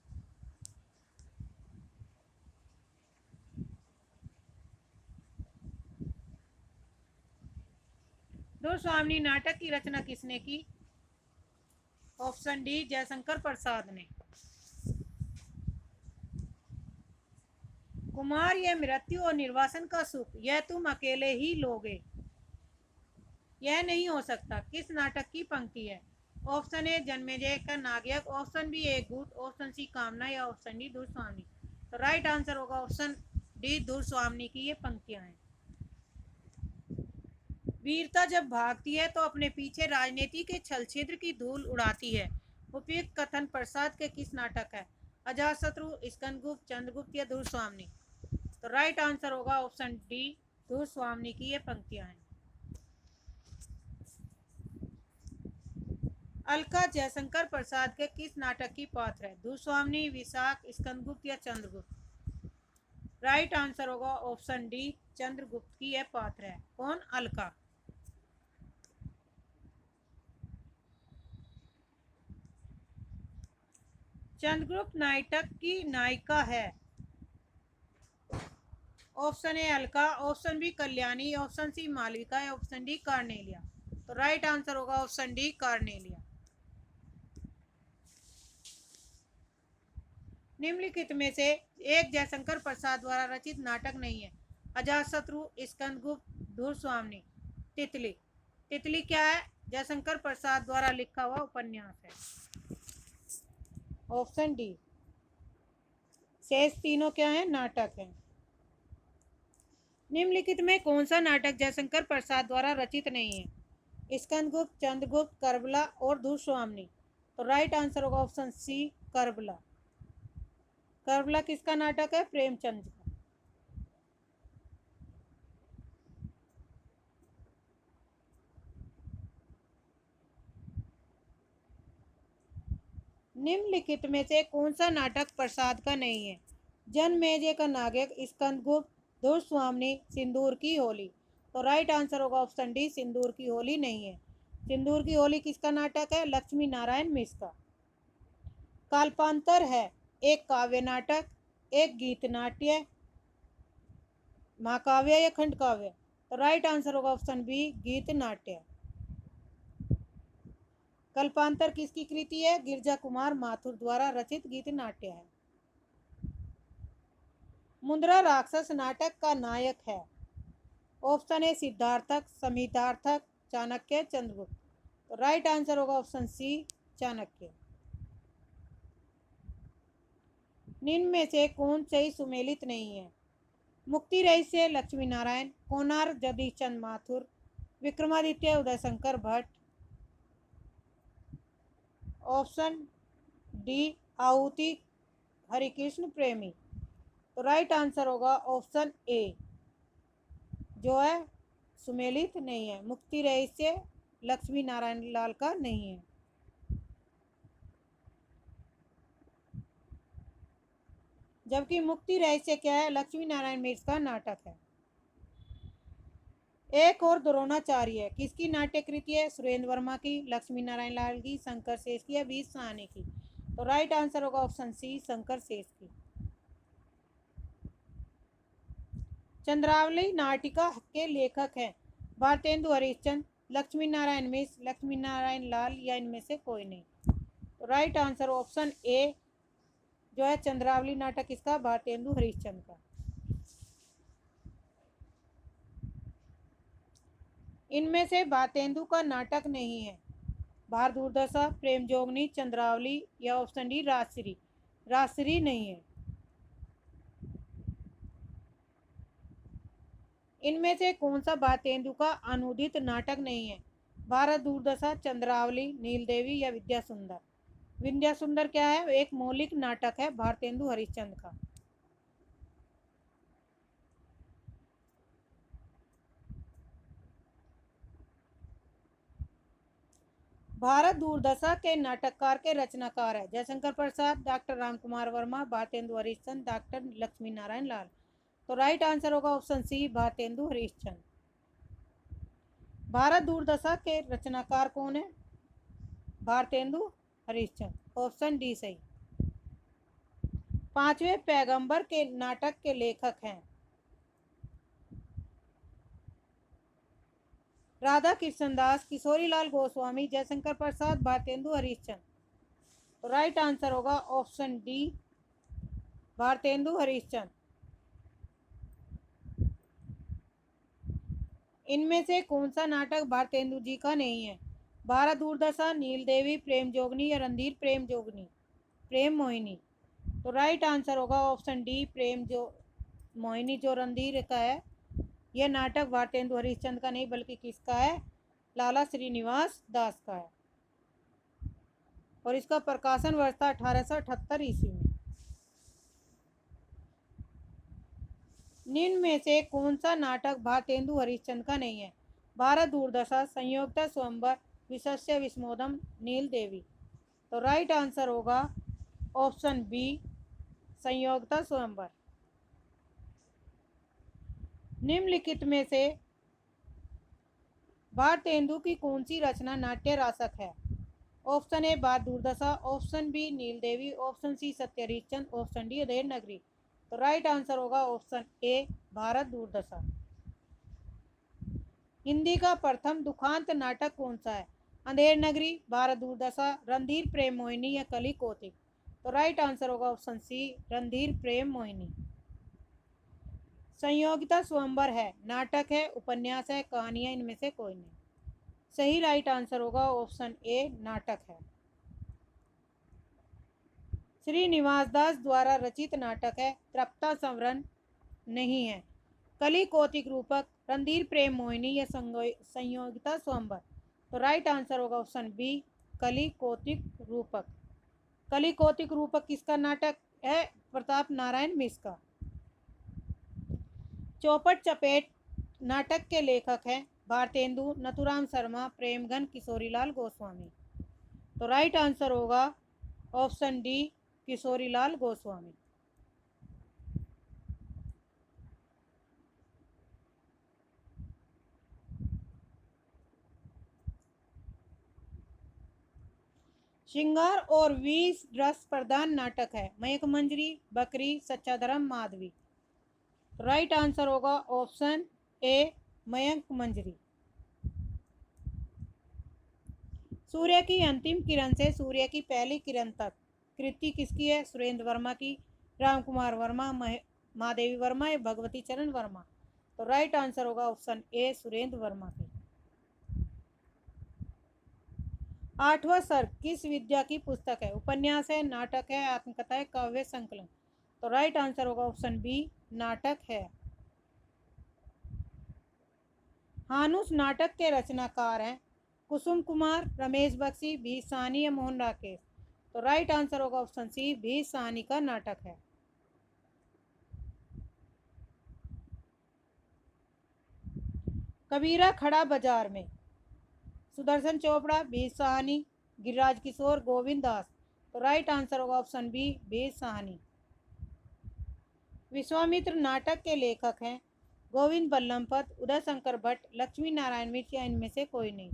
धुरस्वामिनी नाटक की रचना किसने की? ऑप्शन डी, जयशंकर प्रसाद ने। कुमार यह मृत्यु और निर्वासन का सुख यह तुम अकेले ही लोगे, यह नहीं हो सकता, किस नाटक की पंक्ति है? ऑप्शन ए जन्मेजय का नागयज्ञ, ऑप्शन बी एक गुट, ऑप्शन सी कामना या ऑप्शन डी धुरस्वामिनी। तो राइट आंसर होगा ऑप्शन डी, धुरस्वामिनी की ये पंक्तियां हैं। वीरता जब भागती है तो अपने पीछे राजनीति के छल छिद्र की धूल उड़ाती है। उपयुक्त कथन प्रसाद के किस नाटक है? अजातशत्रु, स्कंदगुप्त, चंद्रगुप्त या धुरस्वामिनी। तो राइट आंसर होगा ऑप्शन डी, धुरस्वामिनी की ये पंक्तियां हैं। अलका जयशंकर प्रसाद के किस नाटक की पात्र है? धुरस्वामिनी, विशाख, स्कंदगुप्त या चंद्रगुप्त। राइट आंसर होगा ऑप्शन डी, चंद्रगुप्त की यह पात्र है। कौन? अलका। चंद्रगुप्त नाटक की नायिका है? Option A Alka, option B Kalyani, option C Malvika या ऑप्शन डी कार्नेलिया। तो राइट आंसर होगा ऑप्शन डी, कार्नेलिया। निम्नलिखित में से एक जयशंकर प्रसाद द्वारा रचित नाटक नहीं है? अजातशत्रु, स्कंदगुप्त, धुरस्वामिनी, तितली। तितली क्या है? जयशंकर प्रसाद द्वारा लिखा हुआ उपन्यास है। Option D. शेष तीनों क्या है? नाटक है। निम्नलिखित में कौन सा नाटक जयशंकर प्रसाद द्वारा रचित नहीं है? स्कंदगुप्त, चंद्रगुप्त, करबला और दुष्वामनी। तो राइट आंसर होगा ऑप्शन सी करबला। करबला किसका नाटक है? प्रेमचंद का। निम्नलिखित में से कौन सा नाटक प्रसाद का नहीं है? जनमेजय का नायक स्कंदगुप्त, दुष्वामनी, सिंदूर की होली। तो राइट आंसर होगा ऑप्शन डी सिंदूर की होली नहीं है। सिंदूर की होली किसका नाटक है? लक्ष्मी नारायण मिश्र का। काल्पांतर है एक काव्य नाटक, एक गीत नाट्य, महाकाव्य या खंड काव्य। तो राइट आंसर होगा ऑप्शन बी गीत नाट्य। कल्पांतर किसकी कृति है? गिरजा कुमार माथुर द्वारा रचित गीत नाट्य है। मुद्रा राक्षस नाटक का नायक है? ऑप्शन ए सिद्धार्थक, समितार्थक, चाणक्य, चंद्रगुप्त। तो राइट आंसर होगा ऑप्शन सी चाणक्य। निम्न में से कौन सही सुमेलित नहीं है? मुक्ति रहस्य लक्ष्मी नारायण, कोणार्क जगदीश चंद्र माथुर, विक्रमादित्य उदयशंकर भट्ट। ऑप्शन डी आहुति हरिकृष्ण प्रेमी। तो राइट आंसर होगा ऑप्शन ए जो है सुमेलित नहीं है। मुक्ति रहस्य लक्ष्मी नारायण लाल का नहीं है। जबकि मुक्ति रहस्य क्या है? लक्ष्मी नारायण मिश्र का नाटक है। एक और द्रोणाचार्य किसकी नाट्य कृति है? सुरेंद्र वर्मा की, लक्ष्मी नारायण लाल की, शंकर शेष की या वी साहनी की। तो राइट आंसर होगा ऑप्शन सी शंकर शेष की। चंद्रावली नाटिका के लेखक हैं? भारतेंदु हरिश्चंद्र, लक्ष्मी नारायण मिश्र, लक्ष्मी नारायण लाल या इनमें से कोई नहीं। तो राइट आंसर ऑप्शन ए जो है चंद्रावली नाटक इसका भारतेंदु हरिश्चंद्र का। इनमें से भारतेंदु का नाटक नहीं है। भार दुर्दशा, प्रेम जोगनी, चंद्रावली या ऑप्शन डी राजश्री। राजश्री नहीं है। इनमें से कौन सा भारतेंदु का अनुदित नाटक नहीं है? भारत दुर्दशा, चंद्रावली, नील देवी या विद्या सुंदर। विद्या सुंदर क्या है? एक मौलिक नाटक है भारतेंदु हरिश्चंद्र का। भारत दुर्दशा के नाटककार के रचनाकार है जयशंकर प्रसाद, डॉक्टर रामकुमार वर्मा, भारतेंदु हरिश्चंद्र, डॉक्टर लक्ष्मी नारायण लाल। तो राइट आंसर होगा ऑप्शन सी भारतेंदु हरिश्चंद्र। भारत दुर्दशा के रचनाकार कौन है? भारतेंदु हरिश्चंद्र। ऑप्शन डी सही। पांचवें पैगंबर के नाटक के लेखक हैं? राधा कृष्णदास, किशोरीलाल गोस्वामी, जयशंकर प्रसाद, भारतेंदु हरिश्चंद्र। तो राइट आंसर होगा ऑप्शन डी भारतेंदु हरिश्चंद्र। इनमें से कौन सा नाटक भारतेंदु जी का नहीं है? भारत दुर्दशा, नील देवी, प्रेम जोगनी या रणधीर प्रेम जोगनी, प्रेम मोहिनी। तो राइट आंसर होगा ऑप्शन डी प्रेम जो मोहिनी जो रणधीर का है। यह नाटक भारतेंदु हरिश्चंद्र का नहीं बल्कि किसका है? लाला श्रीनिवास दास का है। और इसका प्रकाशन वर्ष था 1878 ईस्वी में। निम्न में से कौन सा नाटक भारतेंदु हरिश्चंद्र का नहीं है? भारत दुर्दशा, संयोगता स्वयंवर, विशस्य विस्मोदम, नील देवी। तो राइट आंसर होगा ऑप्शन बी संयोगता स्वयंवर। निम्नलिखित में से भारतेंदु की कौन सी रचना नाट्य रासक है? ऑप्शन ए भारत दुर्दशा, ऑप्शन बी नील देवी, ऑप्शन सी सत्य हरिश्चंद्र, ऑप्शन डी अधेड़ नगरी। तो राइट आंसर होगा ऑप्शन ए भारत दुर्दशा। हिंदी का प्रथम दुखांत नाटक कौन सा है? अंधेर नगरी, भारत दुर्दशा, रणधीर प्रेम मोहिनी या कली कौतिक। तो राइट आंसर होगा ऑप्शन सी रणधीर प्रेम मोहिनी। संयोगिता स्वयंवर है, नाटक है, उपन्यास है, कहानियां, इनमें से कोई नहीं। सही राइट आंसर होगा ऑप्शन ए नाटक है। श्रीनिवास दास द्वारा रचित नाटक है, तृप्ता संवरण नहीं है, कली कौतिक रूपक, रणधीर प्रेम मोहिनी या संयोगिता स्वयंवर। तो राइट आंसर होगा ऑप्शन बी, कली कौतिक रूपक। कली कौतिक रूपक किसका नाटक है? प्रताप नारायण मिश्र का। चौपट चपेट नाटक के लेखक हैं भारतेंदु, नथुराम शर्मा, प्रेमगन, किशोरीलाल गोस्वामी। तो राइट आंसर होगा ऑप्शन डी, किशोरीलाल गोस्वामी। श्रृंगार और वीर रस प्रधान नाटक है मयंक मंजरी, बकरी, सच्चा धर्म, माधवी। राइट आंसर होगा ऑप्शन ए, मयंक मंजरी। सूर्य की अंतिम किरण से सूर्य की पहली किरण तक कृति किसकी है? सुरेंद्र वर्मा की, राम कुमार वर्मा, महादेवी वर्मा या भगवती चरण वर्मा। तो राइट आंसर होगा ऑप्शन ए, सुरेंद्र वर्मा की। आठवां सर्ग किस विद्या की पुस्तक है? उपन्यास है, नाटक है, आत्मकथा है, काव्य संकलन। तो राइट आंसर होगा ऑप्शन बी, नाटक है। हानुस नाटक के रचनाकार हैं कुसुम कुमार, रमेश बख्शी, भी साहनी या मोहन राकेश। तो राइट आंसर होगा ऑप्शन सी, भी साहनी का नाटक है। कबीरा खड़ा बाजार में सुदर्शन चोपड़ा, भी साहनी, गिरिराज किशोर, गोविंद दास। तो राइट आंसर होगा ऑप्शन बी, भी साहनी। विश्वामित्र नाटक के लेखक हैं गोविंद बल्लभ पंत, उदय शंकर भट्ट, लक्ष्मी नारायण मिश्र या इनमें से कोई नहीं।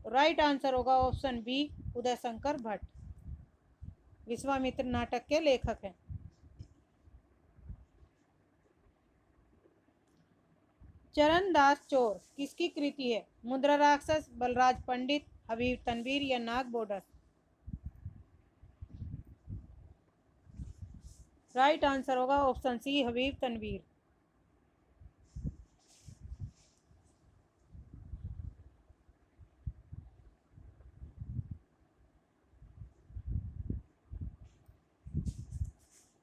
तो राइट आंसर होगा ऑप्शन बी, उदय शंकर भट्ट विश्वामित्र नाटक के लेखक हैं। चरणदास चोर किसकी कृति है? मुद्रा राक्षस, बलराज पंडित, हबीब तनवीर या नाग बोडर। राइट आंसर होगा ऑप्शन सी, हबीब तनवीर।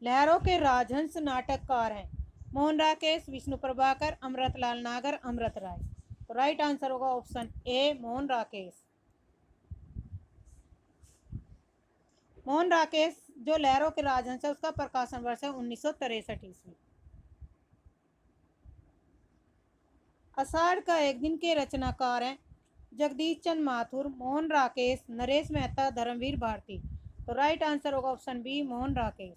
लहरों के राजहंस नाटककार हैं मोहन राकेश, विष्णु प्रभाकर, अमृतलाल नागर, अमृत राय। तो राइट आंसर होगा ऑप्शन ए, मोहन राकेश। मोहन राकेश जो लहरों के राजहंस है उसका प्रकाशन वर्ष है 1963 ईस्वी। आषाढ़ का एक दिन के रचनाकार हैं जगदीश चंद्र माथुर, मोहन राकेश, नरेश मेहता, धर्मवीर भारती। तो राइट आंसर होगा ऑप्शन बी, मोहन राकेश।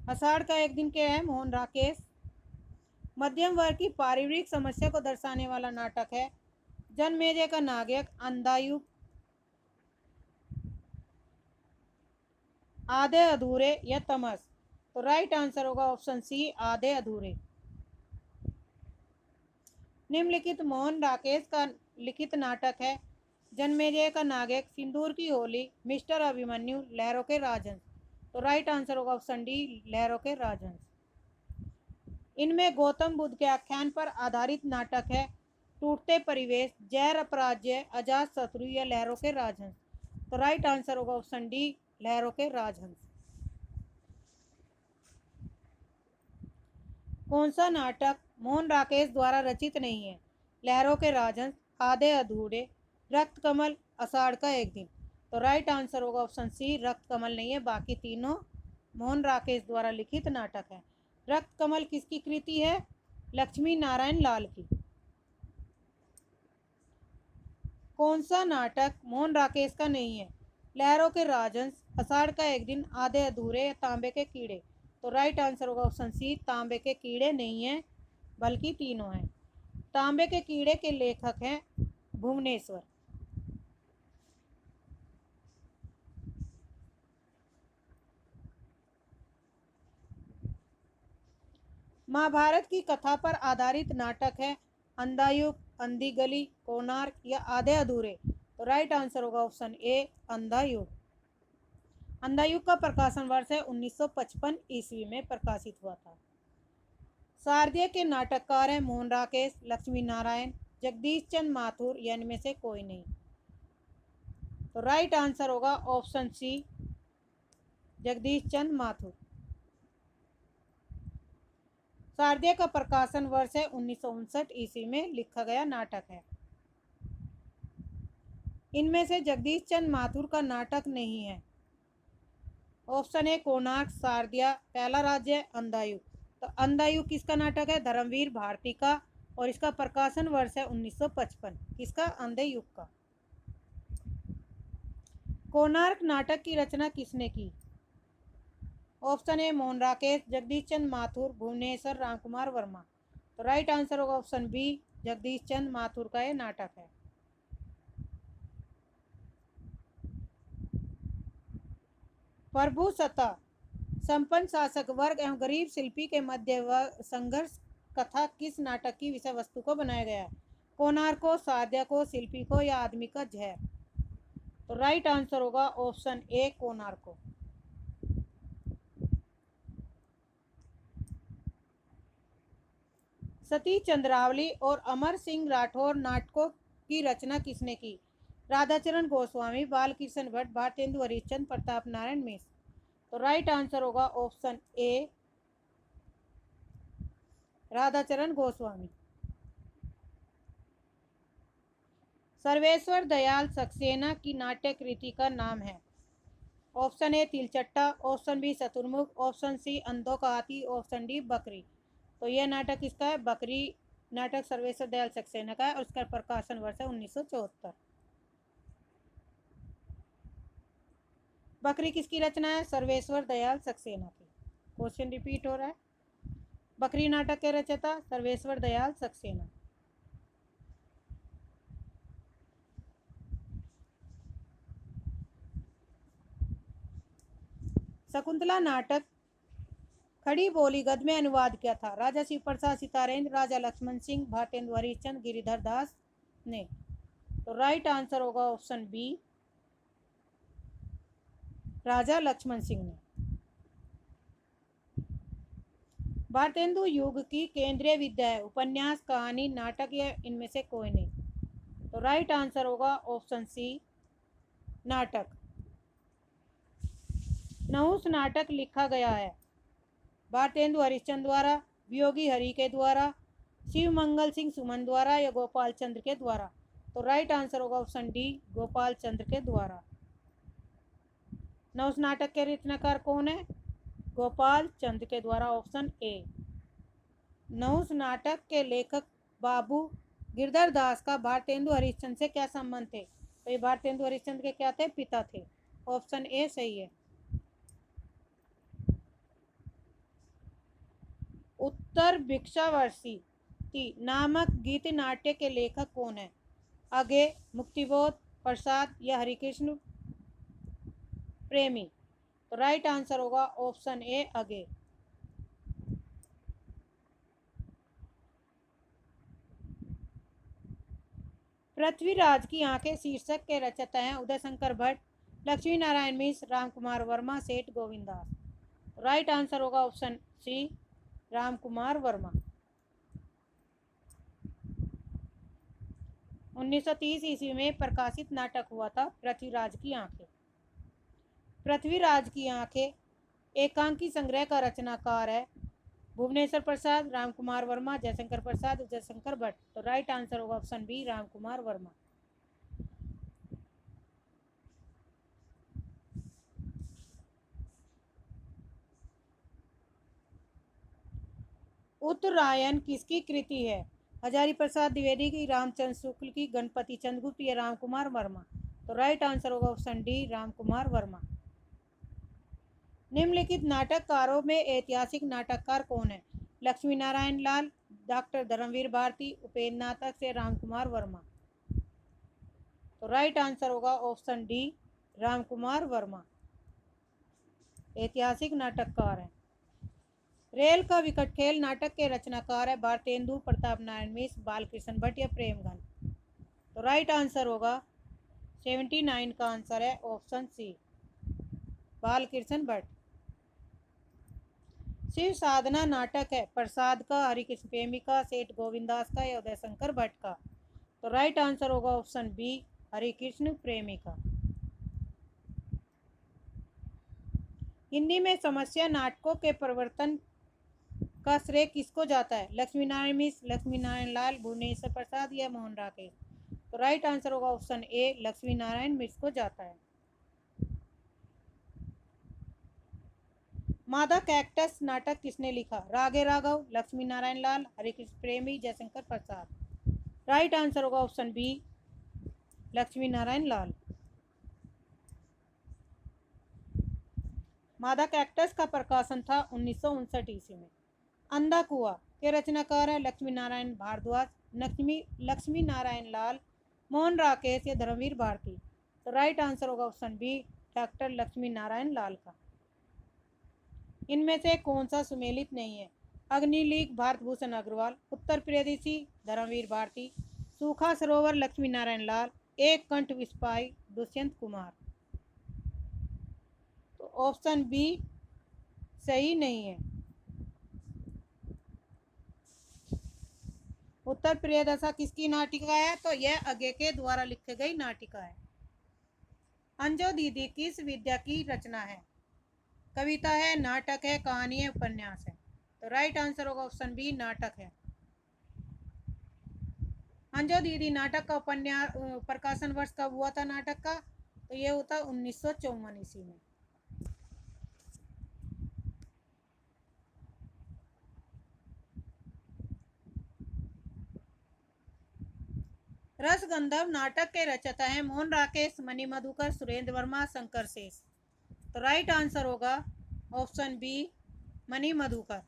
आषाढ़ का एक दिन के हैं मोहन राकेश। मध्यम वर्ग की पारिवारिक समस्या को दर्शाने वाला नाटक है जनमेजय का नायक, अंधायुग, आधे अधूरे या तमस। तो राइट आंसर होगा ऑप्शन सी, आधे अधूरे। निम्नलिखित मोहन राकेश का लिखित नाटक है जनमेजय का नायक, सिंदूर की होली, मिस्टर अभिमन्यु, लहरों के राजहंस। तो राइट आंसर होगा ऑप्शन डी, लहरों के राजहंस। इनमें गौतम बुद्ध के आख्यान पर आधारित नाटक है टूटते परिवेश, जैर अपराज्य, अजात शत्रु या लहरों के राजहंस। तो राइट आंसर होगा ऑप्शन डी, लहरों के राजहंस। कौन सा नाटक मोहन राकेश द्वारा रचित नहीं है? लहरों के राजहंस, आधे अधूरे, रक्त कमल, आषाढ़ का एक दिन। तो राइट आंसर होगा ऑप्शन सी, रक्त कमल नहीं है, बाकी तीनों मोहन राकेश द्वारा लिखित नाटक है। रक्त कमल किसकी कृति है? लक्ष्मी नारायण लाल की। कौन सा नाटक मोहन राकेश का नहीं है? लहरों के राजहंस, आषाढ़ का एक दिन, आधे अधूरे या तांबे के कीड़े। तो राइट आंसर होगा ऑप्शन सी, तांबे के कीड़े नहीं है बल्कि तीनों हैं। तांबे के कीड़े के लेखक हैं भुवनेश्वर। महाभारत की कथा पर आधारित नाटक है अंधायुग, अंधी गली, कोणार्क या आधे अधूरे। तो राइट आंसर होगा ऑप्शन ए, अंधायुग। अंधायुग का प्रकाशन वर्ष है 1955 ईस्वी में प्रकाशित हुआ था। शारदीय के नाटककार हैं मोहन राकेश, लक्ष्मी नारायण, जगदीश चंद्र माथुर या इनमें से कोई नहीं। तो राइट आंसर होगा ऑप्शन सी, जगदीश चंद्र माथुर। शारदीय का प्रकाशन वर्ष है 1959 ईस्वी में लिखा गया नाटक है। इनमें से जगदीश चंद्र माथुर का नाटक नहीं है। ऑप्शन ए कोणार्क, शारदिया, पहला राज्य, अंधायुग। तो अंधायुग किसका नाटक है? धर्मवीर भारती का, और इसका प्रकाशन वर्ष है 1955। किसका? अंधे युग का। कोणार्क नाटक की रचना किसने की? ऑप्शन ए मोहन राकेश, जगदीश चंद्र माथुर, भुवनेश्वर रामकुमार वर्मा। तो राइट आंसर होगा ऑप्शन बी, जगदीश चंद्र माथुर का यह नाटक है। प्रभुसत्ता, संपन्न शासक वर्ग एवं गरीब शिल्पी के मध्य संघर्ष कथा किस नाटक की विषय वस्तु को बनाया गया है? कोणार्क को, शारदिया को, शिल्पी को, या आदमी का जहर। तो राइट आंसर होगा ऑप्शन ए, कोणार्क को। सती चंद्रावली और अमर सिंह राठौर नाटकों की रचना किसने की? राधाचरण गोस्वामी, बालकृष्ण भट्ट, भारतेंदु हरिश्चंद्र, प्रताप नारायण मिश्र। तो राइट आंसर होगा ऑप्शन ए, राधाचरण गोस्वामी। सर्वेश्वर दयाल सक्सेना की नाट्य कृति का नाम है? Option A Tilchatta, option B Shuturmurg, option C अंधों का हाथी, ऑप्शन डी बकरी। तो यह नाटक किसका है? बकरी नाटक सर्वेश्वर दयाल सक्सेना का है, और उसका प्रकाशन वर्ष है 1974। बकरी किसकी रचना है? सर्वेश्वर दयाल सक्सेना की। क्वेश्चन रिपीट हो रहा है। बकरी नाटक के रचयिता सर्वेश्वर दयाल सक्सेना। शकुंतला नाटक खड़ी बोली गद्य में अनुवाद किया था? राजा शिव प्रसाद सितारेंद्र, राजा लक्ष्मण सिंह, भारतेंदु हरिश्चंद्र, गिरिधर दास ने। तो राइट आंसर होगा ऑप्शन बी, राजा लक्ष्मण सिंह ने। भारतेंदु युग की केंद्रीय विद्या है? उपन्यास, कहानी, नाटक, या इनमें से कोई नहीं। तो राइट आंसर होगा ऑप्शन सी, नाटक। नहुस नाटक लिखा गया है? भारतेंदु हरिश्चंद्र द्वारा, वियोगी हरि के द्वारा, शिव मंगल सिंह सुमन द्वारा, या गोपाल चंद्र के द्वारा। तो राइट आंसर होगा ऑप्शन डी, गोपाल चंद्र के द्वारा। नहुस नाटक के रचनाकार कौन है? गोपाल चंद्र के द्वारा, ऑप्शन ए। नहुस नाटक के लेखक बाबू गिरधर दास का भारतेंदु हरिश्चंद्र से क्या संबंध थे? तो ये भारतेंदु हरिश्चंद्र के क्या थे? पिता थे। ऑप्शन ए सही है। उत्तर भिक्षावर्षी नामक गीत नाट्य के लेखक कौन है? अगे, मुक्तिबोध, प्रसाद, या हरिकृष्ण प्रेमी। तो राइट आंसर होगा ऑप्शन ए, अगे। पृथ्वीराज की आंखें शीर्षक के रचयिता हैं उदय शंकर भट्ट, लक्ष्मी नारायण मिश्र, रामकुमार वर्मा, सेठ गोविंदास। राइट आंसर होगा ऑप्शन सी, रामकुमार वर्मा। 1930 ईस्वी में प्रकाशित नाटक हुआ था पृथ्वीराज की आंखें। पृथ्वीराज की आंखें एकांकी संग्रह का रचनाकार है भुवनेश्वर प्रसाद, रामकुमार वर्मा, जयशंकर प्रसाद, जयशंकर भट्ट। तो राइट आंसर होगा ऑप्शन बी, रामकुमार वर्मा। उत्तरायण किसकी कृति है? हजारी प्रसाद द्विवेदी की, रामचंद्र शुक्ल की, गणपति चंद्रगुप्त, या रामकुमार वर्मा। तो राइट आंसर होगा ऑप्शन डी, रामकुमार वर्मा। निम्नलिखित नाटककारों में ऐतिहासिक नाटककार कौन है? लक्ष्मी नारायण लाल, डॉक्टर धर्मवीर भारती, उपेंद्र नाटक से रामकुमार वर्मा। तो राइट आंसर होगा ऑप्शन डी, रामकुमार वर्मा ऐतिहासिक नाटककार है। रेल का विकट खेल नाटक के रचनाकार है भारतेंदु, प्रताप नारायण मिश्र, बालकृष्ण भट्ट, या प्रेमगन। तो राइट आंसर होगा 79 का आंसर है ऑप्शन सी, बालकृष्ण भट्ट। शिव साधना नाटक है प्रसाद का, हरिकृष्ण प्रेमी का, सेठ गोविंदास का, या उदय शंकर भट्ट का। तो राइट आंसर होगा ऑप्शन बी, हरिकृष्ण प्रेमी का। हिंदी में समस्या नाटकों के प्रवर्तन का श्रेय किसको जाता है? लक्ष्मी नारायण मिश्र, लक्ष्मी नारायण लाल, भुवनेश्वर प्रसाद या मोहन राकेश? तो राइट आंसर होगा ऑप्शन ए, लक्ष्मी नारायण मिश्र को जाता है। मादा कैक्टस नाटक किसने लिखा? रागे राघव, लक्ष्मी नारायण लाल, हरिकृष्ण प्रेमी, जयशंकर प्रसाद? राइट आंसर होगा ऑप्शन बी, लक्ष्मी नारायण लाल। मादा कैक्टस का प्रकाशन था 1959 ईस्वी में। अंधा कुआं के रचनाकार है लक्ष्मी नारायण भारद्वाज, लक्ष्मी नारायण लाल, मोहन राकेश या धर्मवीर भारती? तो राइट आंसर होगा option B, doctor Lakshmi Narayan Lal का। इनमें से कौन सा सुमेलित नहीं है? अग्निलीक भारत भूषण अग्रवाल, उत्तर प्रदेशी धर्मवीर भारती, सूखा सरोवर लक्ष्मी नारायण लाल, एक कंठ विस्पाई दुष्यंत कुमार? तो ऑप्शन बी सही नहीं है। उत्तर प्रियदशा किसकी नाटिका है? तो यह अज्ञे के द्वारा लिखी गई नाटिका है। अंजो दीदी किस विद्या की रचना है? कविता है, नाटक है, कहानी है, उपन्यास है? तो राइट आंसर होगा ऑप्शन बी, नाटक है। अंजो दीदी नाटक का उपन्यास प्रकाशन वर्ष कब हुआ था नाटक का? तो ये होता 1954 ईस्वी में। रसगंधव नाटक के रचयिता हैं मोहन राकेश, मणि मधुकर, सुरेंद्र वर्मा, शंकर शेष? तो राइट आंसर होगा ऑप्शन बी, मणि मधुकर।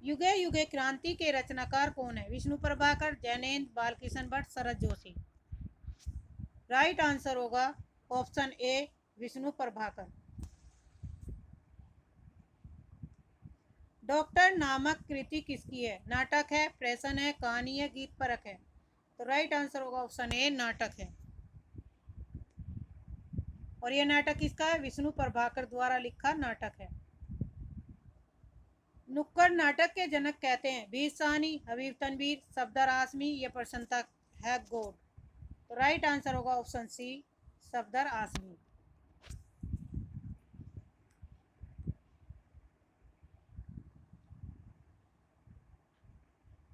युगे युगे क्रांति के रचनाकार कौन है? विष्णु प्रभाकर, जैनेन्द्र, बालकृष्ण भट्ट, शरद जोशी? राइट आंसर होगा ऑप्शन ए, विष्णु प्रभाकर। डॉक्टर नामक कृति किसकी है? नाटक है, प्रेषण है, कहानी है, गीत परक है? तो राइट आंसर होगा ऑप्शन ए, नाटक है। और यह नाटक किसका है? विष्णु प्रभाकर द्वारा लिखा नाटक है। नुक्कड़ नाटक के जनक कहते हैं वीर साहनी, हबीब तनवीर, सफदर आसमी या प्रसन्नता है गौड़? तो राइट आंसर होगा ऑप्शन सी, सफदर आसमी।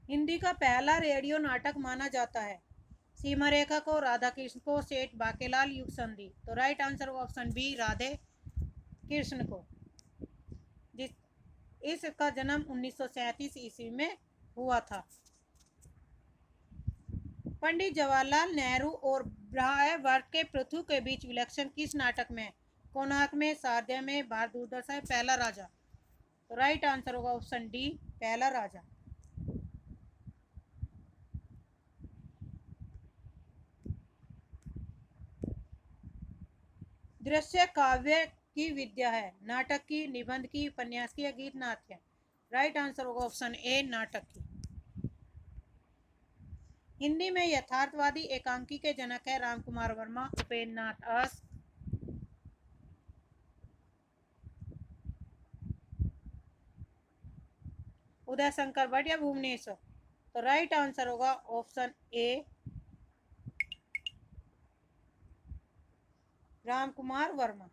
हिंदी का पहला रेडियो नाटक माना जाता है सीमा रेखा को, राधा कृष्ण को, सेठ बाकेलाल, युग संधि? तो राइट आंसर होगा ऑप्शन बी, राधे कृष्ण को। जिस इसका जन्म 1937 ईस्वी में हुआ था। पंडित जवाहरलाल नेहरू और ब्रह्मवर्त के पृथु के बीच विलक्षण किस नाटक में? कोणार्क में, शारदीय में, भारत दूरदर्शन, पहला राजा? तो राइट आंसर होगा ऑप्शन डी, पहला राजा। दृश्य काव्य की विद्या है, नाटक की, निबंध की, उपन्यास की या गीत नाट्य? राइट आंसर होगा ऑप्शन ए, नाटक की। हिंदी में यथार्थवादी एकांकी के जनक है रामकुमार वर्मा, उपेंद्र नाथ आस, उदय शंकर भट्ट या भुवनेश्वर? तो राइट आंसर होगा ऑप्शन ए, रामकुमार वर्मा।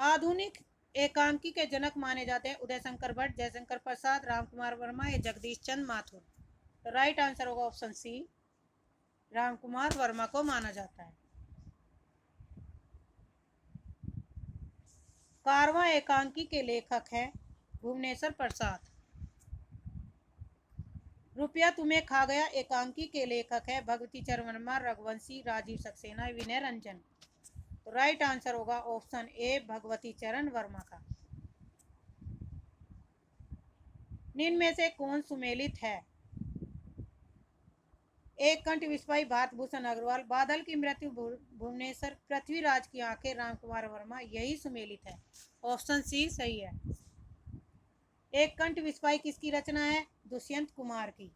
आधुनिक एकांकी के जनक माने जाते हैं उदय शंकर भट्ट, जयशंकर प्रसाद, रामकुमार वर्मा या जगदीश चंद्र माथुर? तो राइट आंसर होगा ऑप्शन सी, रामकुमार वर्मा को माना जाता है। कारवां एकांकी के लेखक हैं भुवनेश्वर प्रसाद। रुपया तुम्हें खा गया एकांकी के लेखक है भगवती चरण वर्मा, रघुवंशी, राजीव सक्सेना, विनय रंजन? तो राइट आंसर होगा ऑप्शन ए, भगवती चरण वर्मा का। निम्न में से कौन सुमेलित है? एक कंठ विस्पाई भारत भूषण अग्रवाल, बादल की मृत्यु भुवनेश्वर, पृथ्वीराज की आंखें रामकुमार वर्मा? यही सुमेलित है, ऑप्शन सी सही है। एक कंठ विस्पाई किसकी रचना है? दुष्यंत कुमार की।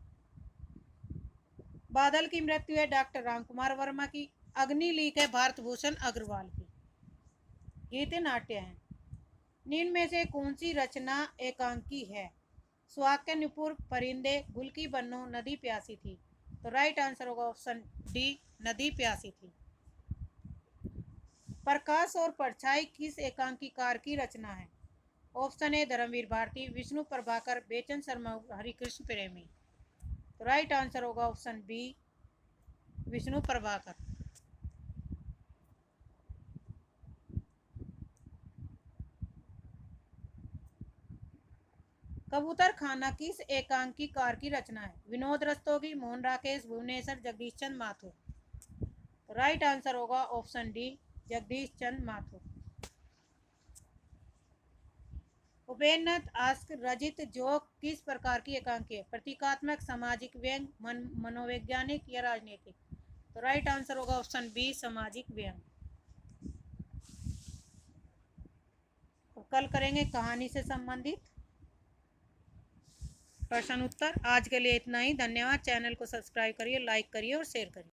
बादल की मृत्यु है डॉक्टर रामकुमार वर्मा की। अग्निलीक है भारत भूषण अग्रवाल की। गीत नाट्य है। निम्न में से कौन सी रचना एकांकी है? सुहाग नुपुर, परिंदे, गुल की बन्नो, नदी प्यासी थी? तो राइट आंसर होगा ऑप्शन डी, नदी प्यासी थी। प्रकाश और परछाई किस एकांकी कार की रचना है? ऑप्शन ए धर्मवीर भारती, विष्णु प्रभाकर, बेचन शर्मा, हरिकृष्ण प्रेमी। तो राइट आंसर होगा ऑप्शन बी, विष्णु प्रभाकर। कबूतर खाना किस एकांकी कार की रचना है? विनोद रस्तोगी, मोहन राकेश, भुवनेश्वर, जगदीश चंद्र माथुर। राइट आंसर होगा ऑप्शन डी, जगदीश चंद्र माथुर। उपेन्द्रनाथ आस्क रचित जोक किस प्रकार की एकांकी है? प्रतीकात्मक, सामाजिक, व्यंग, मनोवैज्ञानिक या राजनीतिक। तो राइट आंसर होगा ऑप्शन बी, सामाजिक व्यंग। कल करेंगे कहानी से संबंधित प्रश्न उत्तर। आज के लिए इतना ही। धन्यवाद। चैनल को सब्सक्राइब करिए, लाइक करिए और शेयर करिए।